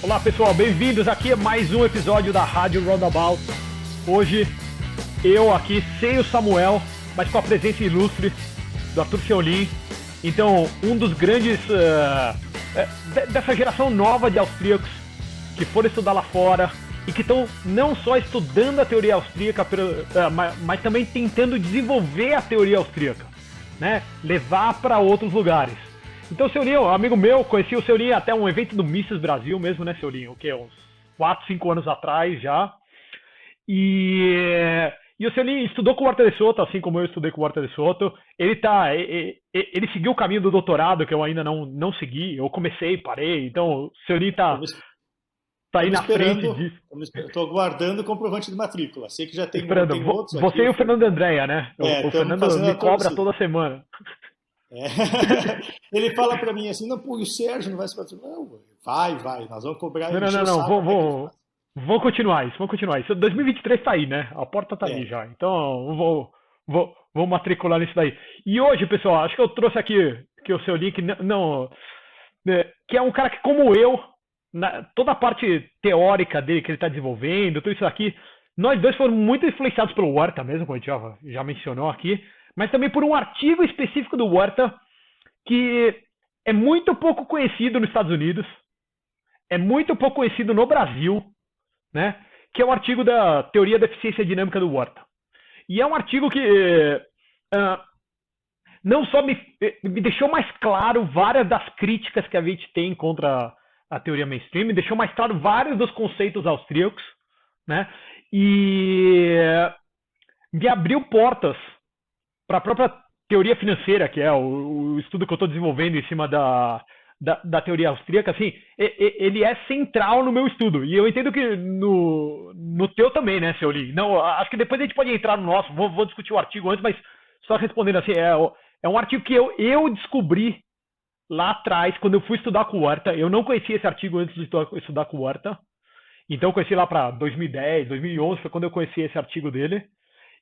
Olá pessoal, bem-vindos aqui a mais um episódio da Rádio Roundabout. Hoje eu aqui sem o Samuel, mas com a presença ilustre do Arthur Seolin. Então, um dos grandes dessa geração nova de austríacos que foram estudar lá fora e que estão não só estudando a teoria austríaca, mas também tentando desenvolver a teoria austríaca, né? Levar para outros lugares. Então, Seolinho, amigo meu, conheci o Seolinho até um evento do Mises Brasil mesmo, né, Seolinho? O que? Uns 4, 5 anos atrás já. E o Seolinho estudou com o Walter de Soto, assim como eu estudei com o Walter de Soto. Ele seguiu o caminho do doutorado, que eu ainda não segui. Eu comecei, parei. Então, o Seolinho tá aí na frente disso. Estou aguardando o comprovante de matrícula. Sei que já tem outros. Você e o Fernando Andréia, né? O Fernando me cobra toda semana. É. Ele fala para mim assim, não, pô, e o Sérgio não vai se patrocinar? Não, vai, nós vamos cobrar. Não, vamos continuar isso. 2023 tá aí, né? A porta tá aí já, então vou matricular nisso daí. E hoje, pessoal, acho que eu trouxe aqui que o seu link, que é um cara que, como eu, toda a parte teórica dele que ele tá desenvolvendo, tudo isso aqui, nós dois fomos muito influenciados pelo Huerta mesmo, como a gente já mencionou aqui, mas também por um artigo específico do Huerta que é muito pouco conhecido nos Estados Unidos, é muito pouco conhecido no Brasil, né? Que é o artigo da teoria da eficiência dinâmica do Huerta. E é um artigo que não só me deixou mais claro várias das críticas que a gente tem contra a teoria mainstream, me deixou mais claro vários dos conceitos austríacos, né? E me abriu portas para a própria teoria financeira, que é o estudo que eu estou desenvolvendo em cima da teoria austríaca, assim, ele é central no meu estudo. E eu entendo que no teu também, né, Seolinho? Não, acho que depois a gente pode entrar no nosso, vou discutir o artigo antes, mas só respondendo assim, é um artigo que eu descobri lá atrás, quando eu fui estudar com o Huerta. Eu não conhecia esse artigo antes de estudar com o Huerta. Então eu conheci lá para 2010, 2011, foi quando eu conheci esse artigo dele.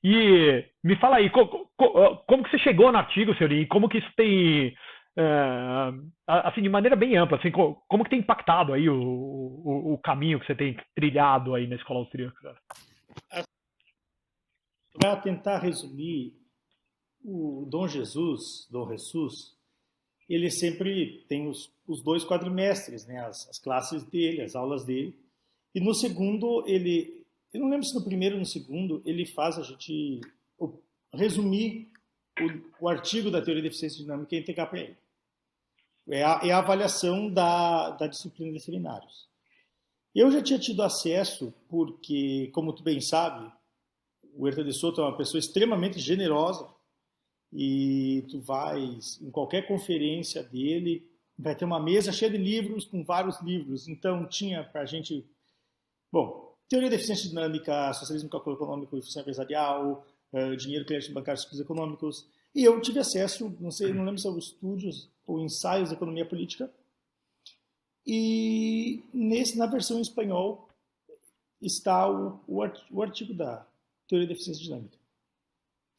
E me fala aí, como que você chegou no artigo, Seolinho? Como que isso tem, assim, de maneira bem ampla, assim, como que tem impactado aí o caminho que você tem trilhado aí na escola austríaca? Para tentar resumir, o Dom Jesus, ele sempre tem os dois quadrimestres, né? As classes dele, as aulas dele. E no segundo, eu não lembro se no primeiro ou no segundo, ele faz a gente resumir o artigo da teoria da eficiência dinâmica e entregar para ele. É a avaliação da disciplina de seminários. Eu já tinha tido acesso porque, como tu bem sabe, o Huerta de Soto é uma pessoa extremamente generosa e tu vais em qualquer conferência dele, vai ter uma mesa cheia de livros, com vários livros. Então tinha para a gente... Bom, teoria da eficiência dinâmica, socialismo, cálculo econômico, eficiência empresarial, dinheiro, crédito bancário, ciclos econômicos. E eu tive acesso, não lembro se são estudos ou ensaios de economia política. E na versão em espanhol está o artigo da teoria da eficiência dinâmica.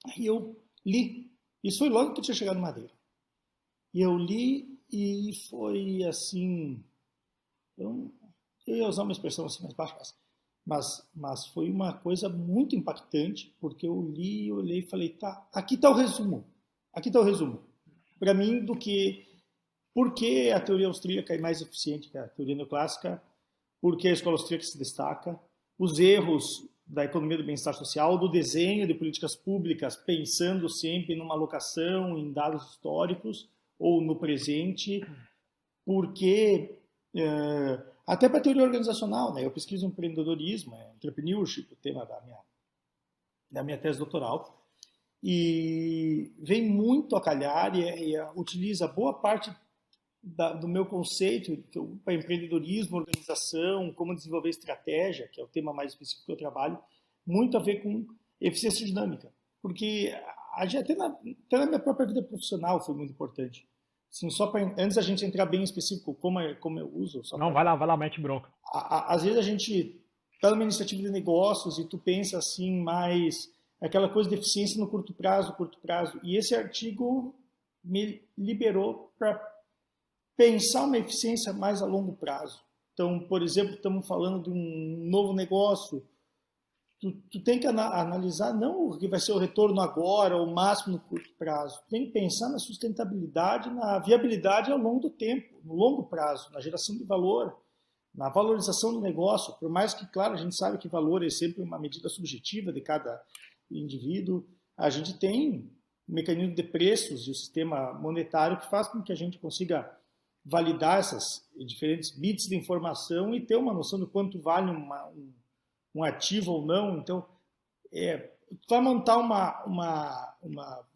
Aí eu li. Isso foi logo que eu tinha chegado no Madeira. E eu li e foi assim... Eu ia usar uma expressão assim mais baixa, mas foi uma coisa muito impactante, porque eu li, olhei e falei, tá, aqui está o resumo. Para mim, por que a teoria austríaca é mais eficiente que a teoria neoclássica, por que a escola austríaca se destaca, os erros da economia do bem-estar social, do desenho de políticas públicas, pensando sempre numa alocação em dados históricos ou no presente, porque... até para a teoria organizacional, né? Eu pesquiso empreendedorismo, entrepreneurship, o tema da minha tese doutoral, e vem muito a calhar e utiliza boa parte do meu conceito para empreendedorismo, organização, como desenvolver estratégia, que é o tema mais específico que eu trabalho, muito a ver com eficiência dinâmica, porque até na minha própria vida profissional foi muito importante. Assim, antes a gente entrar bem específico, como eu uso... Vai lá, mete bronca. Às vezes a gente está numa iniciativa de negócios e tu pensa assim, mais aquela coisa de eficiência no curto prazo. E esse artigo me liberou para pensar uma eficiência mais a longo prazo. Então, por exemplo, estamos falando de um novo negócio, tu tem que analisar não o que vai ser o retorno agora, ou o máximo no curto prazo. Tu tem que pensar na sustentabilidade, na viabilidade ao longo do tempo, no longo prazo, na geração de valor, na valorização do negócio. Por mais que, claro, a gente sabe que valor é sempre uma medida subjetiva de cada indivíduo, a gente tem um mecanismo de preços e o sistema monetário que faz com que a gente consiga validar essas diferentes bits de informação e ter uma noção do quanto vale um ativo ou não. Então, vai montar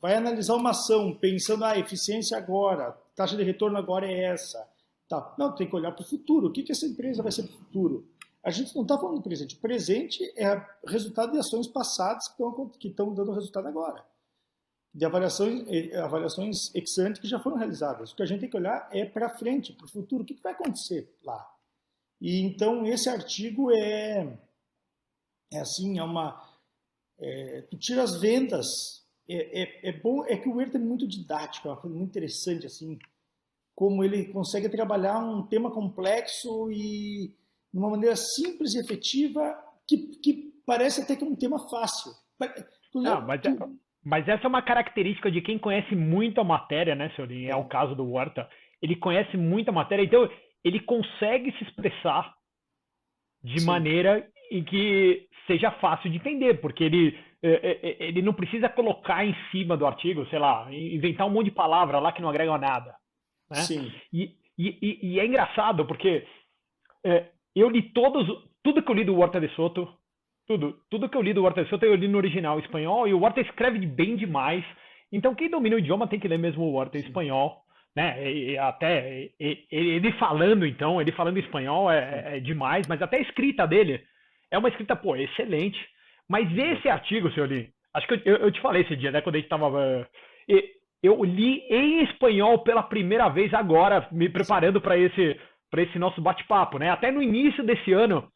vai analisar uma ação pensando a eficiência agora, taxa de retorno agora é essa. Tá. Não, tem que olhar para o futuro. O que essa empresa vai ser para o futuro? A gente não está falando do presente. O presente é resultado de ações passadas que estão dando resultado agora. De avaliações ex ante que já foram realizadas. O que a gente tem que olhar é para frente, para o futuro. O que vai acontecer lá? E então esse artigo tu tira as vendas. Bom, é que o Werther é muito didático, é uma coisa muito interessante assim, como ele consegue trabalhar um tema complexo e de uma maneira simples e efetiva que parece até que é um tema fácil. Mas essa é uma característica de quem conhece muito a matéria, né, Senhorinho? É o caso do Werther. Ele conhece muito a matéria, então ele consegue se expressar de maneira em que seja fácil de entender, porque ele não precisa colocar em cima do artigo, sei lá, inventar um monte de palavra lá que não agregam nada. Né? Sim. E é engraçado, porque eu li tudo que eu li do Werther de Soto, tudo que eu li do Werther de Soto eu li no original espanhol, e o Werther escreve bem demais, então quem domina o idioma tem que ler mesmo o Werther em espanhol, né? E até ele falando espanhol é demais, mas até a escrita dele é uma escrita, excelente. Mas esse artigo, senhor Lee, acho que eu te falei esse dia, né, quando a gente tava... Eu li em espanhol pela primeira vez agora, me preparando para esse nosso bate-papo, né? Até no início desse ano,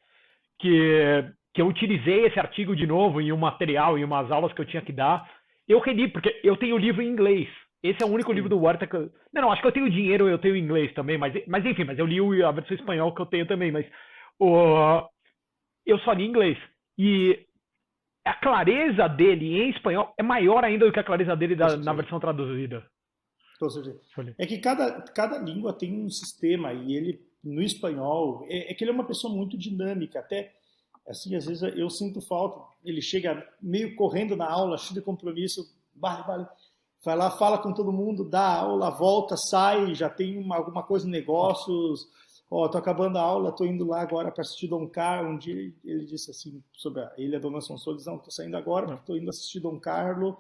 que eu utilizei esse artigo de novo em um material, em umas aulas que eu tinha que dar, eu reli, porque eu tenho o livro em inglês. Esse é o único livro do Werther que eu... Não, acho que eu tenho dinheiro, eu tenho inglês também, mas enfim, mas eu li a versão espanhol que eu tenho também, mas eu só li em inglês. E a clareza dele em espanhol é maior ainda do que a clareza dele na versão traduzida. É que cada língua tem um sistema, e ele, no espanhol, que ele é uma pessoa muito dinâmica, até, assim, às vezes eu sinto falta, ele chega meio correndo na aula, cheio de compromisso, vai lá, fala com todo mundo, dá aula, volta, sai, já tem alguma coisa em negócios, tô acabando a aula, tô indo lá agora para assistir Dom Carlo. Um dia ele disse assim, sobre a Ilha Dona Sonsoles, não, tô saindo agora porque tô indo assistir Dom Carlo,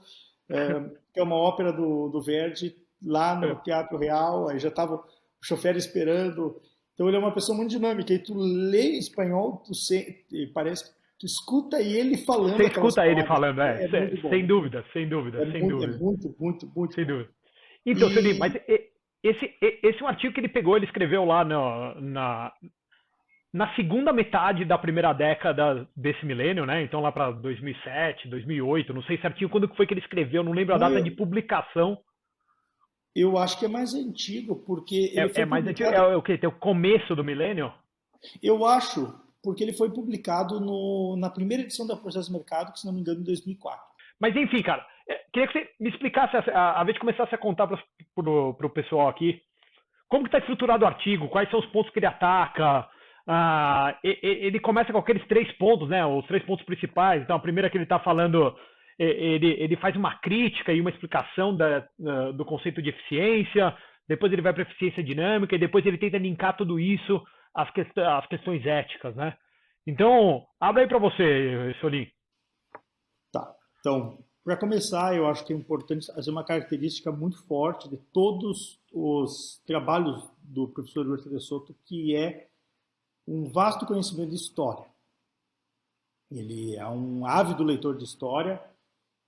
que é uma ópera do Verdi, lá no Teatro Real, aí já tava o chofer esperando. Então ele é uma pessoa muito dinâmica, e tu lê em espanhol, parece que tu escuta ele falando. Você escuta ele falando, sem dúvida. É muito, muito, muito sem dúvida. Então, Felipe, mas esse é um artigo que ele pegou, ele escreveu lá na segunda metade da primeira década desse milênio, né? Então lá para 2007, 2008, não sei certinho quando foi que ele escreveu, não lembro a data de publicação. Eu acho que é mais antigo, porque ele foi mais publicado... antigo, é o quê? Tem o começo do milênio? Eu acho, porque ele foi publicado na primeira edição da Processo Mercado, que se não me engano, em 2004. Mas enfim, cara, queria que você me explicasse, a vez de começasse a contar pro pessoal aqui, como que está estruturado o artigo, quais são os pontos que ele ataca. Ele começa com aqueles 3 pontos, né? Os 3 pontos principais. Então, a primeira que ele está falando, ele faz uma crítica e uma explicação do conceito de eficiência, depois ele vai para eficiência dinâmica, e depois ele tenta linkar tudo isso às questões éticas, né? Então, abre aí para você, Solim. Tá. Então, para começar, eu acho que é importante fazer uma característica muito forte de todos os trabalhos do professor Werther de Soto, que é um vasto conhecimento de história. Ele é um ávido leitor de história,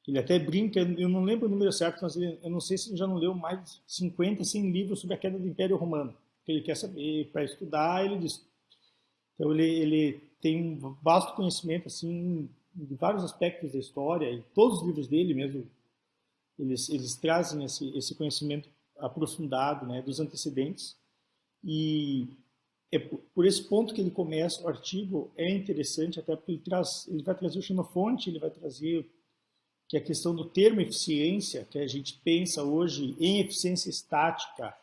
ele até brinca, eu não lembro o número certo, mas eu não sei se ele já não leu mais de 50, 100 livros sobre a queda do Império Romano, que ele quer saber, para estudar, ele diz. Então ele tem um vasto conhecimento assim, de vários aspectos da história, e todos os livros dele mesmo, eles trazem esse conhecimento aprofundado, né, dos antecedentes, e por esse ponto que ele começa o artigo, é interessante, até porque ele vai trazer o Xenofonte, ele vai trazer que a questão do termo eficiência, que a gente pensa hoje em eficiência estática,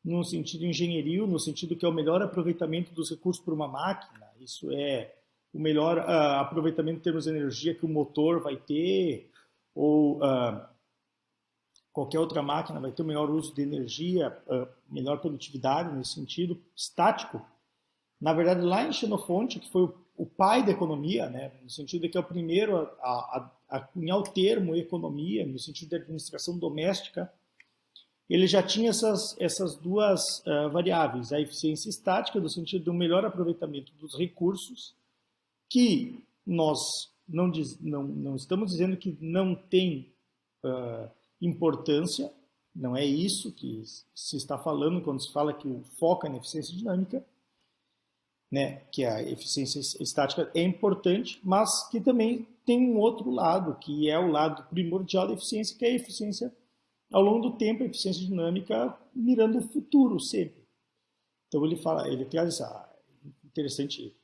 no sentido engenherio, no sentido que é o melhor aproveitamento dos recursos por uma máquina, isso é o melhor aproveitamento em termos de energia que o motor vai ter, ou qualquer outra máquina vai ter o melhor uso de energia, melhor produtividade nesse sentido estático. Na verdade, lá em Xenofonte, que foi o pai da economia, né, no sentido de que é o primeiro a cunhar o termo economia, no sentido de administração doméstica, ele já tinha essas duas variáveis, a eficiência estática, no sentido do melhor aproveitamento dos recursos, que nós não estamos dizendo que não tem importância, não é isso que se está falando quando se fala que o foco é na eficiência dinâmica, né, que a eficiência estática é importante, mas que também tem um outro lado, que é o lado primordial da eficiência, que é a eficiência ao longo do tempo, a eficiência dinâmica mirando o futuro sempre. Então ele traz interessante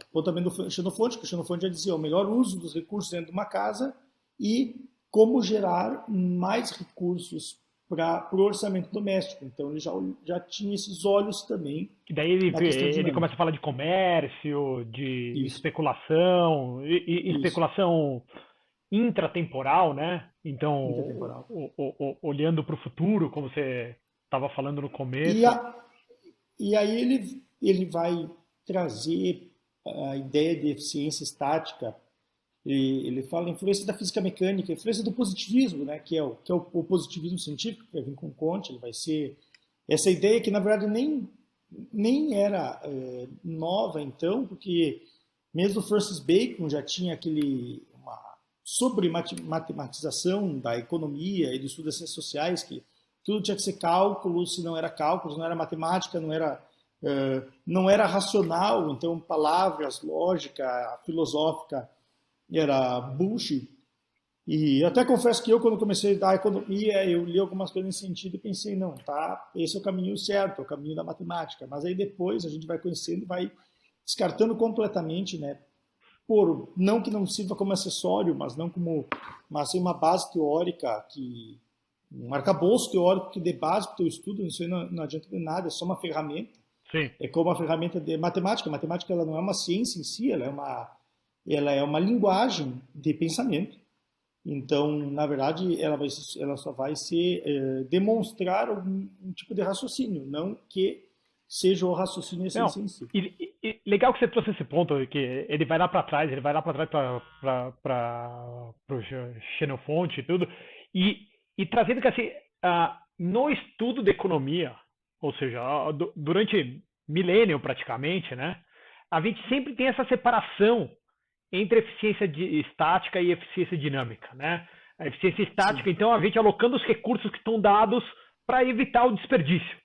apontamento do Xenofonte, que o Xenofonte já dizia o melhor uso dos recursos dentro de uma casa e como gerar mais recursos para o orçamento doméstico. Então ele já tinha esses olhos também. E daí ele começa a falar de comércio, de especulação, e especulação intratemporal, né? Então, olhando para o futuro, como você estava falando no começo. E aí ele vai trazer a ideia de eficiência estática. Ele fala a influência da física mecânica, a influência do positivismo, né, que é o positivismo científico, que vai vir com Comte, ele vai ser essa ideia que, na verdade, nem era nova, então, porque mesmo Francis Bacon já tinha uma sobre-matematização da economia e do estudo das ciências sociais, que tudo tinha que ser cálculo, se não era cálculo, não era matemática, não era racional, então palavras, lógica, filosófica, era bullshit. E até confesso que quando comecei a estudar economia, eu li algumas coisas nesse sentido e pensei, não, tá, esse é o caminho certo, é o caminho da matemática. Mas aí depois a gente vai conhecendo e vai descartando completamente, né? Não que não sirva como acessório, mas uma base teórica, um arcabouço teórico que dê base para o teu estudo, isso aí não adianta de nada, é só uma ferramenta. Sim. É como uma ferramenta de matemática. A matemática ela não é uma ciência em si, ela é uma linguagem de pensamento. Então, na verdade, ela só vai demonstrar um tipo de raciocínio, não que seja o raciocínio essência em si. E legal que você trouxe esse ponto, que ele vai lá para trás para o Xenofonte e tudo, e trazendo que assim, no estudo de economia, ou seja, durante milênio praticamente, né, a gente sempre tem essa separação entre eficiência estática e eficiência dinâmica, né? A eficiência estática, sim, então, a gente alocando os recursos que estão dados para evitar o desperdício,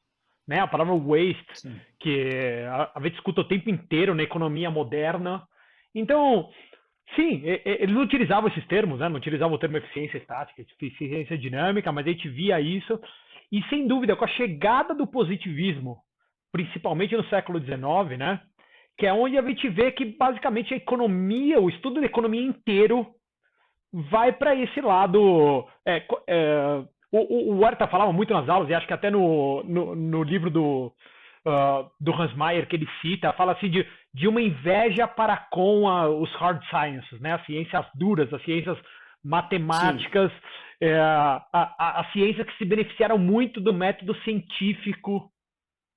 né? A palavra waste, sim, que a gente escuta o tempo inteiro na economia moderna. Então, sim, eles não utilizavam esses termos, né? Não utilizavam o termo eficiência estática, eficiência dinâmica, mas a gente via isso. E, sem dúvida, com a chegada do positivismo, principalmente no século XIX, né? Que é onde a gente vê que basicamente a economia, o estudo da economia inteiro vai para esse lado. O Huerta falava muito nas aulas, e acho que até no livro do Hans Mayer que ele cita, fala assim de uma inveja para com os hard sciences, né? As ciências duras, as ciências matemáticas, as ciências que se beneficiaram muito do método científico,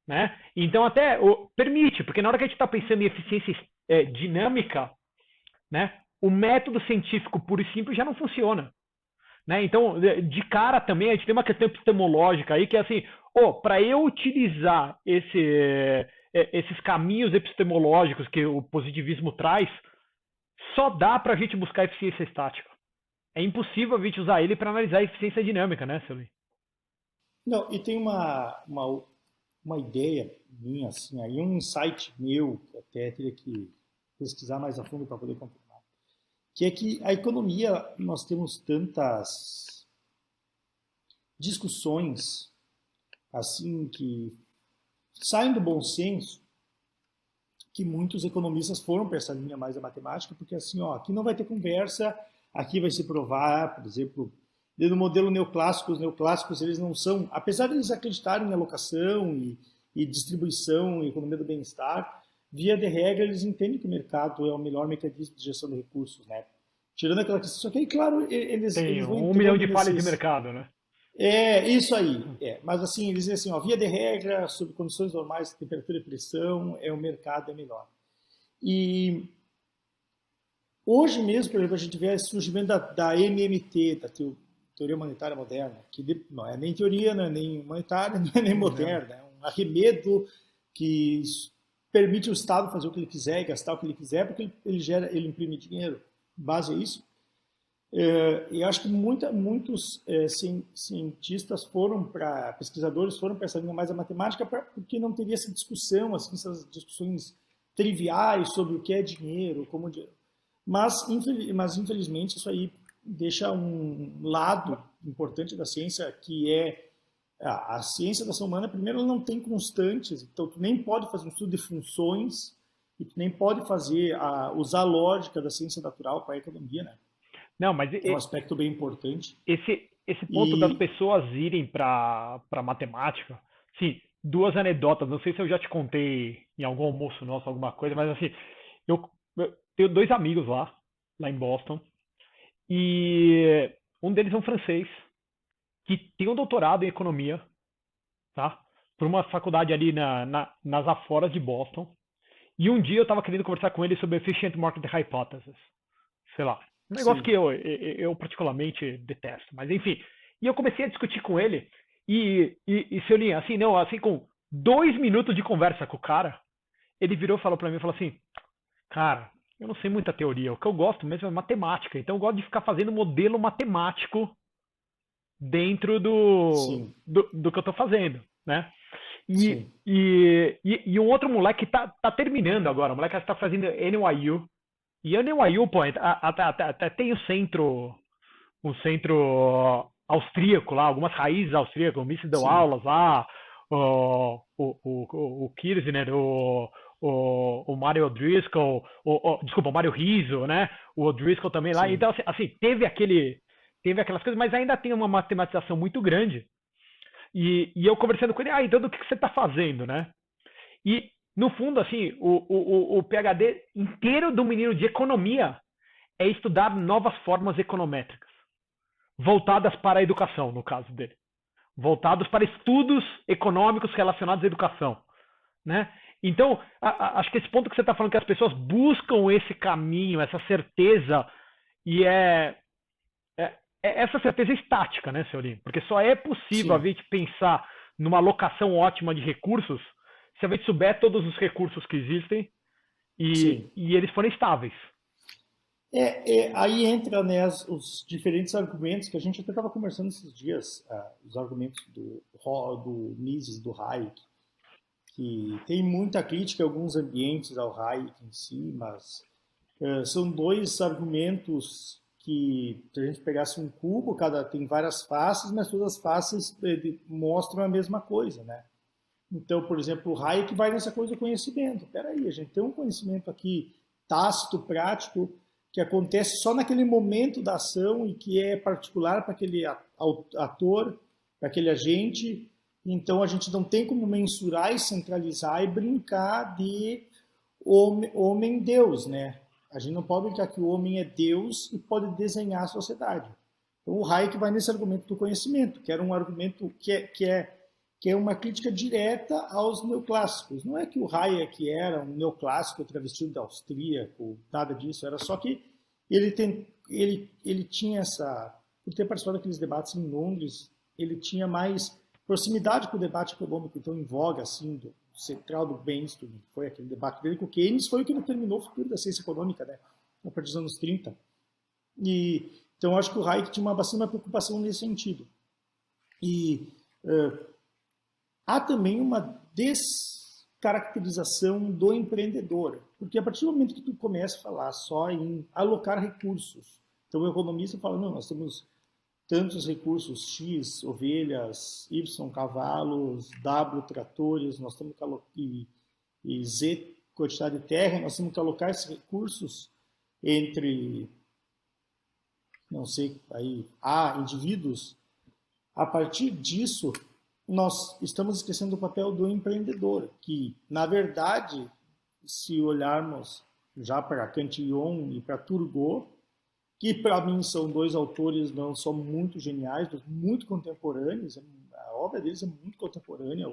né? Então até permite, porque na hora que a gente está pensando em eficiência dinâmica, né, o método científico puro e simples já não funciona, né? Então de cara também a gente tem uma questão epistemológica aí que é assim, para eu utilizar esses caminhos epistemológicos que o positivismo traz, só dá para a gente buscar eficiência estática. É impossível a gente usar ele para analisar a eficiência dinâmica, né, Silvio? Não, e tem uma ideia minha, assim, aí um insight meu, que até teria que pesquisar mais a fundo para poder confirmar, que é que a economia, nós temos tantas discussões, assim, que saem do bom senso, que muitos economistas foram para essa linha mais da matemática, porque assim, ó, aqui não vai ter conversa, aqui vai se provar, por exemplo, no modelo neoclássico, os neoclássicos eles não são, apesar de eles acreditarem em alocação e distribuição e economia do bem-estar, via de regra eles entendem que o mercado é o melhor mecanismo de gestão de recursos, né? Tirando aquela questão, só que aí, claro, Tem eles vão 1 milhão de entrando falhas de nesses... mercado, né? É, isso aí. É. Mas assim, eles dizem assim, ó, via de regra, sob condições normais, temperatura e pressão, o mercado é melhor. E hoje mesmo, por exemplo, a gente vê o surgimento da MMT, da Teoria Monetária Moderna, que não é nem teoria, não é nem humanitária, não é nem moderna, é um arremedo que permite o Estado fazer o que ele quiser e gastar o que ele quiser, porque ele imprime dinheiro. Base a isso. E acho que muitos cientistas pesquisadores foram para essa linha mais da matemática, porque não teria essa discussão, assim, essas discussões triviais sobre o que é dinheiro, como dinheiro. Mas infelizmente, isso aí deixa um lado importante da ciência, que é a ciência da ação humana. Primeiro, ela não tem constantes, então tu nem pode fazer um estudo de funções e tu nem pode usar a lógica da ciência natural para a economia, né? Não, mas É um aspecto bem importante. esse ponto das E pessoas irem para matemática, sim, duas anedotas, não sei se eu já te contei em algum almoço nosso, alguma coisa, mas assim, eu tenho dois amigos lá em Boston, e um deles é um francês, que tem um doutorado em economia, tá? Por uma faculdade ali nas aforas de Boston. E um dia eu estava querendo conversar com ele sobre Efficient Market Hypothesis. Sei lá. Um negócio que sim, eu particularmente detesto. Mas enfim. E eu comecei a discutir com ele. E Ceulinha, assim, não, assim, com 2 minutos de conversa com o cara, ele virou e falou pra mim, falou assim, cara, eu não sei muita teoria, o que eu gosto mesmo é matemática, então eu gosto de ficar fazendo modelo matemático dentro sim, do que eu tô fazendo, né? E, sim, e um outro moleque tá terminando agora, o moleque tá fazendo NYU, e a NYU, pô, até tem o centro austríaco lá, algumas raízes austríacas, o Mises deu sim, aulas lá, o Kirchner, o Mario Driscoll, desculpa, o Mario Rizzo, né? O Driscoll também lá. sim. Então, assim, teve aquelas coisas, mas ainda tem uma matematização muito grande. E eu conversando com ele, então do que você está fazendo, né? E, no fundo, assim, o PhD inteiro do menino de economia é estudar novas formas econométricas, voltadas para a educação, no caso dele. Voltados para estudos econômicos relacionados à educação, né? Então, acho que esse ponto que você está falando, que as pessoas buscam esse caminho, essa certeza, e essa certeza estática, né, Seolim? Porque só é possível a Sim, gente pensar numa alocação ótima de recursos se a gente souber todos os recursos que existem sim. e eles forem estáveis. Aí entra, né, os diferentes argumentos que a gente até estava conversando esses dias, os argumentos do Mises, do Hayek, que tem muita crítica em alguns ambientes ao Hayek em si, mas são dois argumentos que, se a gente pegasse um cubo, cada tem várias faces, mas todas as faces mostram a mesma coisa, né? Então, por exemplo, o Hayek vai nessa coisa do conhecimento. Espera aí, a gente tem um conhecimento aqui tácito, prático, que acontece só naquele momento da ação e que é particular para aquele ator, para aquele agente. Então, a gente não tem como mensurar e centralizar e brincar de homem-deus, né? A gente não pode brincar que o homem é Deus e pode desenhar a sociedade. Então, o Hayek vai nesse argumento do conhecimento, que era um argumento que é uma crítica direta aos neoclássicos. Não é que o Hayek era um neoclássico travestido de austríaco, nada disso, era só que ele tinha por ter participado daqueles debates em Londres, ele tinha mais proximidade com o debate econômico, então em voga, assim, do central do mainstream, foi aquele debate dele com o Keynes, foi o que determinou o futuro da ciência econômica, né, a partir dos anos 30. Então, acho que o Hayek tinha bastante uma preocupação nesse sentido. E há também uma descaracterização do empreendedor, porque a partir do momento que tu começa a falar só em alocar recursos, então o economista fala, não, nós temos tantos recursos, X ovelhas, Y cavalos, W tratores, nós temos e Z quantidade de terra, nós temos que alocar esses recursos entre, não sei, aí, indivíduos. A partir disso, nós estamos esquecendo o papel do empreendedor, que, na verdade, se olharmos já para Cantillon e para Turgot, que para mim são dois autores não só muito geniais, mas muito contemporâneos, a obra deles é muito contemporânea.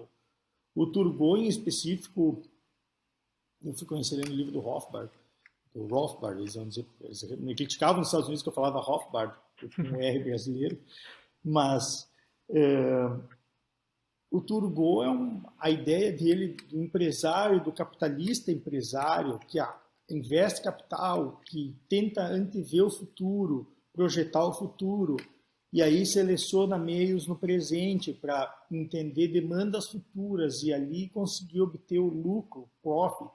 O Turgot, em específico, eu fui conhecer ele no livro do Rothbard, eles me criticavam nos Estados Unidos que eu falava Rothbard, com um R brasileiro, mas o Turgot a ideia dele do empresário, do capitalista empresário, que investe capital, que tenta antever o futuro, projetar o futuro, e aí seleciona meios no presente para entender demandas futuras e ali conseguir obter o lucro, o profit.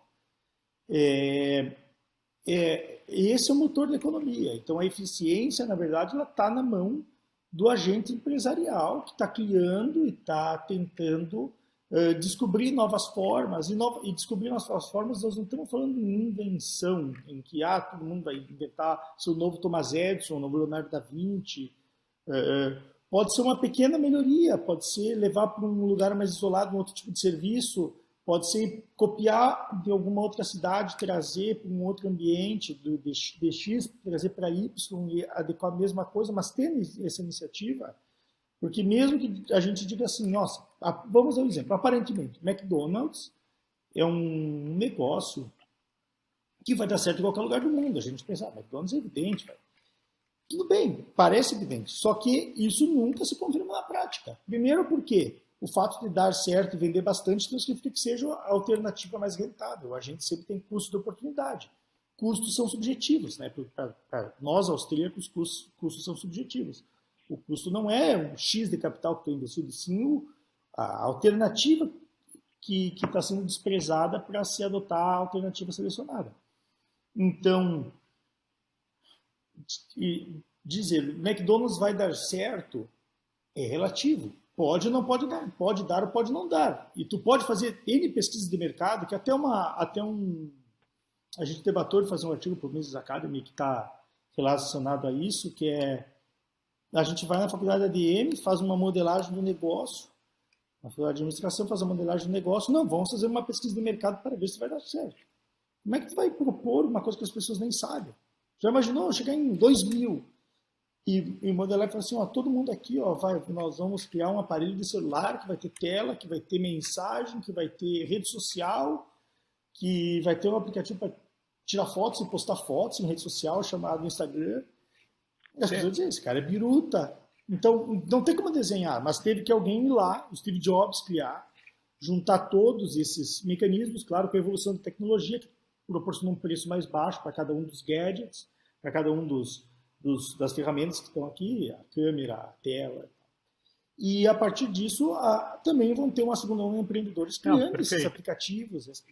Esse é o motor da economia. Então a eficiência, na verdade, ela está na mão do agente empresarial que está criando e está tentando descobrir novas formas. E descobrir novas formas, nós não estamos falando em invenção, em que todo mundo vai inventar seu novo Thomas Edison, o novo Leonardo da Vinci. Pode ser uma pequena melhoria, pode ser levar para um lugar mais isolado um outro tipo de serviço, pode ser copiar de alguma outra cidade, trazer para um outro ambiente, de X, trazer para Y e adequar a mesma coisa, mas ter essa iniciativa, porque mesmo que a gente diga assim, nossa, vamos dar um exemplo, aparentemente, McDonald's é um negócio que vai dar certo em qualquer lugar do mundo. A gente pensa, McDonald's é evidente, velho. Tudo bem, parece evidente, só que isso nunca se confirma na prática. Primeiro porque o fato de dar certo e vender bastante não significa que seja a alternativa mais rentável. A gente sempre tem custo de oportunidade. Custos são subjetivos, né? Para nós, austríacos, custos são subjetivos. O custo não é um X de capital que estou investido, sim a alternativa que está sendo desprezada para se adotar a alternativa selecionada. Então, dizer McDonald's vai dar certo é relativo. Pode ou não pode dar, pode dar ou pode não dar. E tu pode fazer N pesquisas de mercado, que a gente debateu de fazer um artigo para o Mises Academy que está relacionado a isso, que é a gente vai na faculdade ADM, faz uma modelagem do negócio, na faculdade de administração faz uma modelagem do negócio, não, vamos fazer uma pesquisa de mercado para ver se vai dar certo. Como é que tu vai propor uma coisa que as pessoas nem sabem? Já imaginou chegar em 2000 e modelar e falar assim, todo mundo aqui, nós vamos criar um aparelho de celular que vai ter tela, que vai ter mensagem, que vai ter rede social, que vai ter um aplicativo para tirar fotos e postar fotos em rede social chamado Instagram. E as pessoas dizem, esse cara é biruta. Então, não tem como desenhar, mas teve que alguém ir lá, o Steve Jobs, criar, juntar todos esses mecanismos, claro, com a evolução da tecnologia, que proporciona um preço mais baixo para cada um dos gadgets, para cada um das ferramentas que estão aqui, a câmera, a tela. E a partir disso, também vão ter uma segunda onda de empreendedores criando esses aplicativos.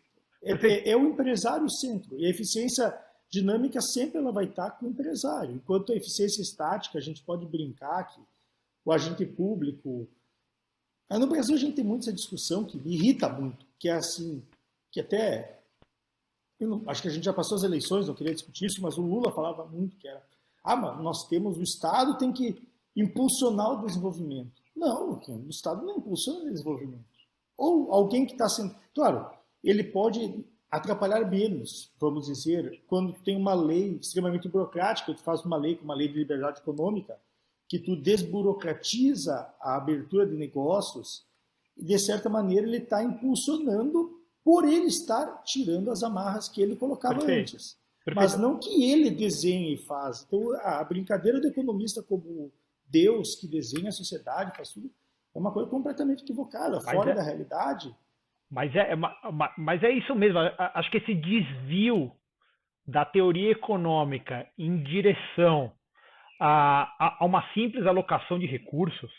É o empresário centro. E a eficiência dinâmica sempre ela vai estar com o empresário. Enquanto a eficiência estática, a gente pode brincar que o agente público... No Brasil a gente tem muito essa discussão que me irrita muito, que é assim, que até... acho que a gente já passou as eleições, não queria discutir isso, mas o Lula falava muito que era mas nós temos, o Estado tem que impulsionar o desenvolvimento. Não, o Estado não impulsiona o desenvolvimento. Ou alguém que está sendo... Claro, ele pode atrapalhar menos, vamos dizer, quando tem uma lei extremamente burocrática, tu faz uma lei de liberdade econômica, que tu desburocratiza a abertura de negócios, e de certa maneira ele está impulsionando por ele estar tirando as amarras que ele colocava antes. Mas não que ele desenhe e faz. Então, a brincadeira do economista como Deus que desenha a sociedade, faz tudo, é uma coisa completamente equivocada, fora da realidade. Mas é isso mesmo. Acho que esse desvio da teoria econômica em direção a uma simples alocação de recursos,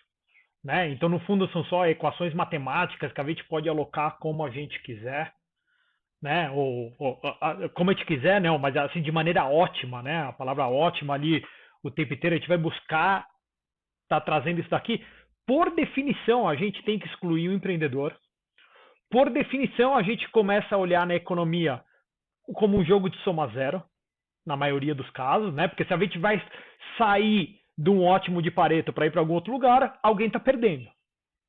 né? Então, no fundo, são só equações matemáticas que a gente pode alocar como a gente quiser, né? Ou como a gente quiser, não, mas assim de maneira ótima, né? A palavra ótima ali, o tempo inteiro a gente vai buscar tá trazendo isso daqui. Por definição, a gente tem que excluir o empreendedor. Por definição, a gente começa a olhar na economia como um jogo de soma zero, na maioria dos casos, né? Porque se a gente vai sair de um ótimo de Pareto para ir para algum outro lugar, alguém está perdendo.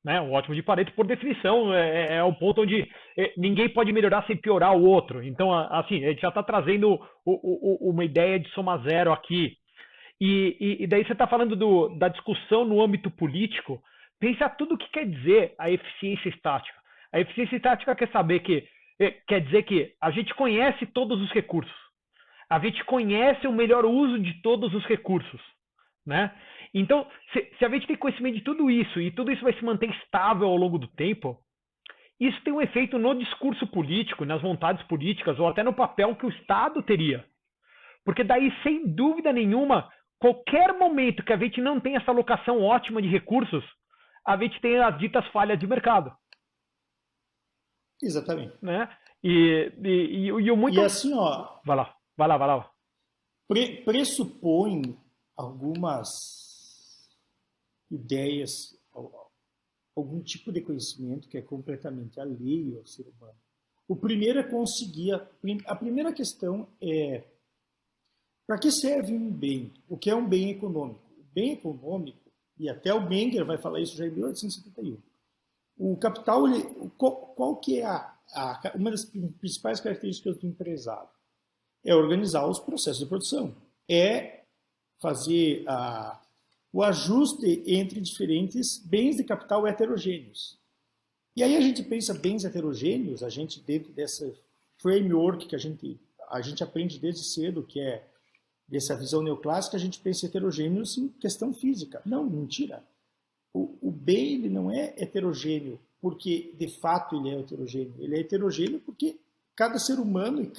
Né? O ótimo de Pareto, por definição, é o ponto onde ninguém pode melhorar sem piorar o outro. Então, assim, a gente já está trazendo uma ideia de soma zero aqui. E daí você está falando da discussão no âmbito político. Pensa tudo o que quer dizer a eficiência estática. A eficiência estática quer dizer que a gente conhece todos os recursos. A gente conhece o melhor uso de todos os recursos. Né? Então, se a gente tem conhecimento de tudo isso e tudo isso vai se manter estável ao longo do tempo, isso tem um efeito no discurso político, nas vontades políticas ou até no papel que o Estado teria. Porque daí, sem dúvida nenhuma, qualquer momento que a gente não tem essa alocação ótima de recursos, a gente tem as ditas falhas de mercado. Exatamente. Né? E o muito... E assim, ó... Vai lá. Pressupõe algumas ideias, algum tipo de conhecimento que é completamente alheio ao ser humano. O primeiro é conseguir... A primeira questão é: para que serve um bem? O que é um bem econômico? O bem econômico, e até o Menger vai falar isso já em 1871, o capital, qual que é uma das principais características do empresário? É organizar os processos de produção. É fazer o ajuste entre diferentes bens de capital heterogêneos. E aí a gente pensa bens heterogêneos, a gente dentro dessa framework que a gente aprende desde cedo, que é dessa visão neoclássica, a gente pensa heterogêneos em questão física. Não, mentira. O bem ele não é heterogêneo porque de fato ele é heterogêneo. Ele é heterogêneo porque cada ser humano, em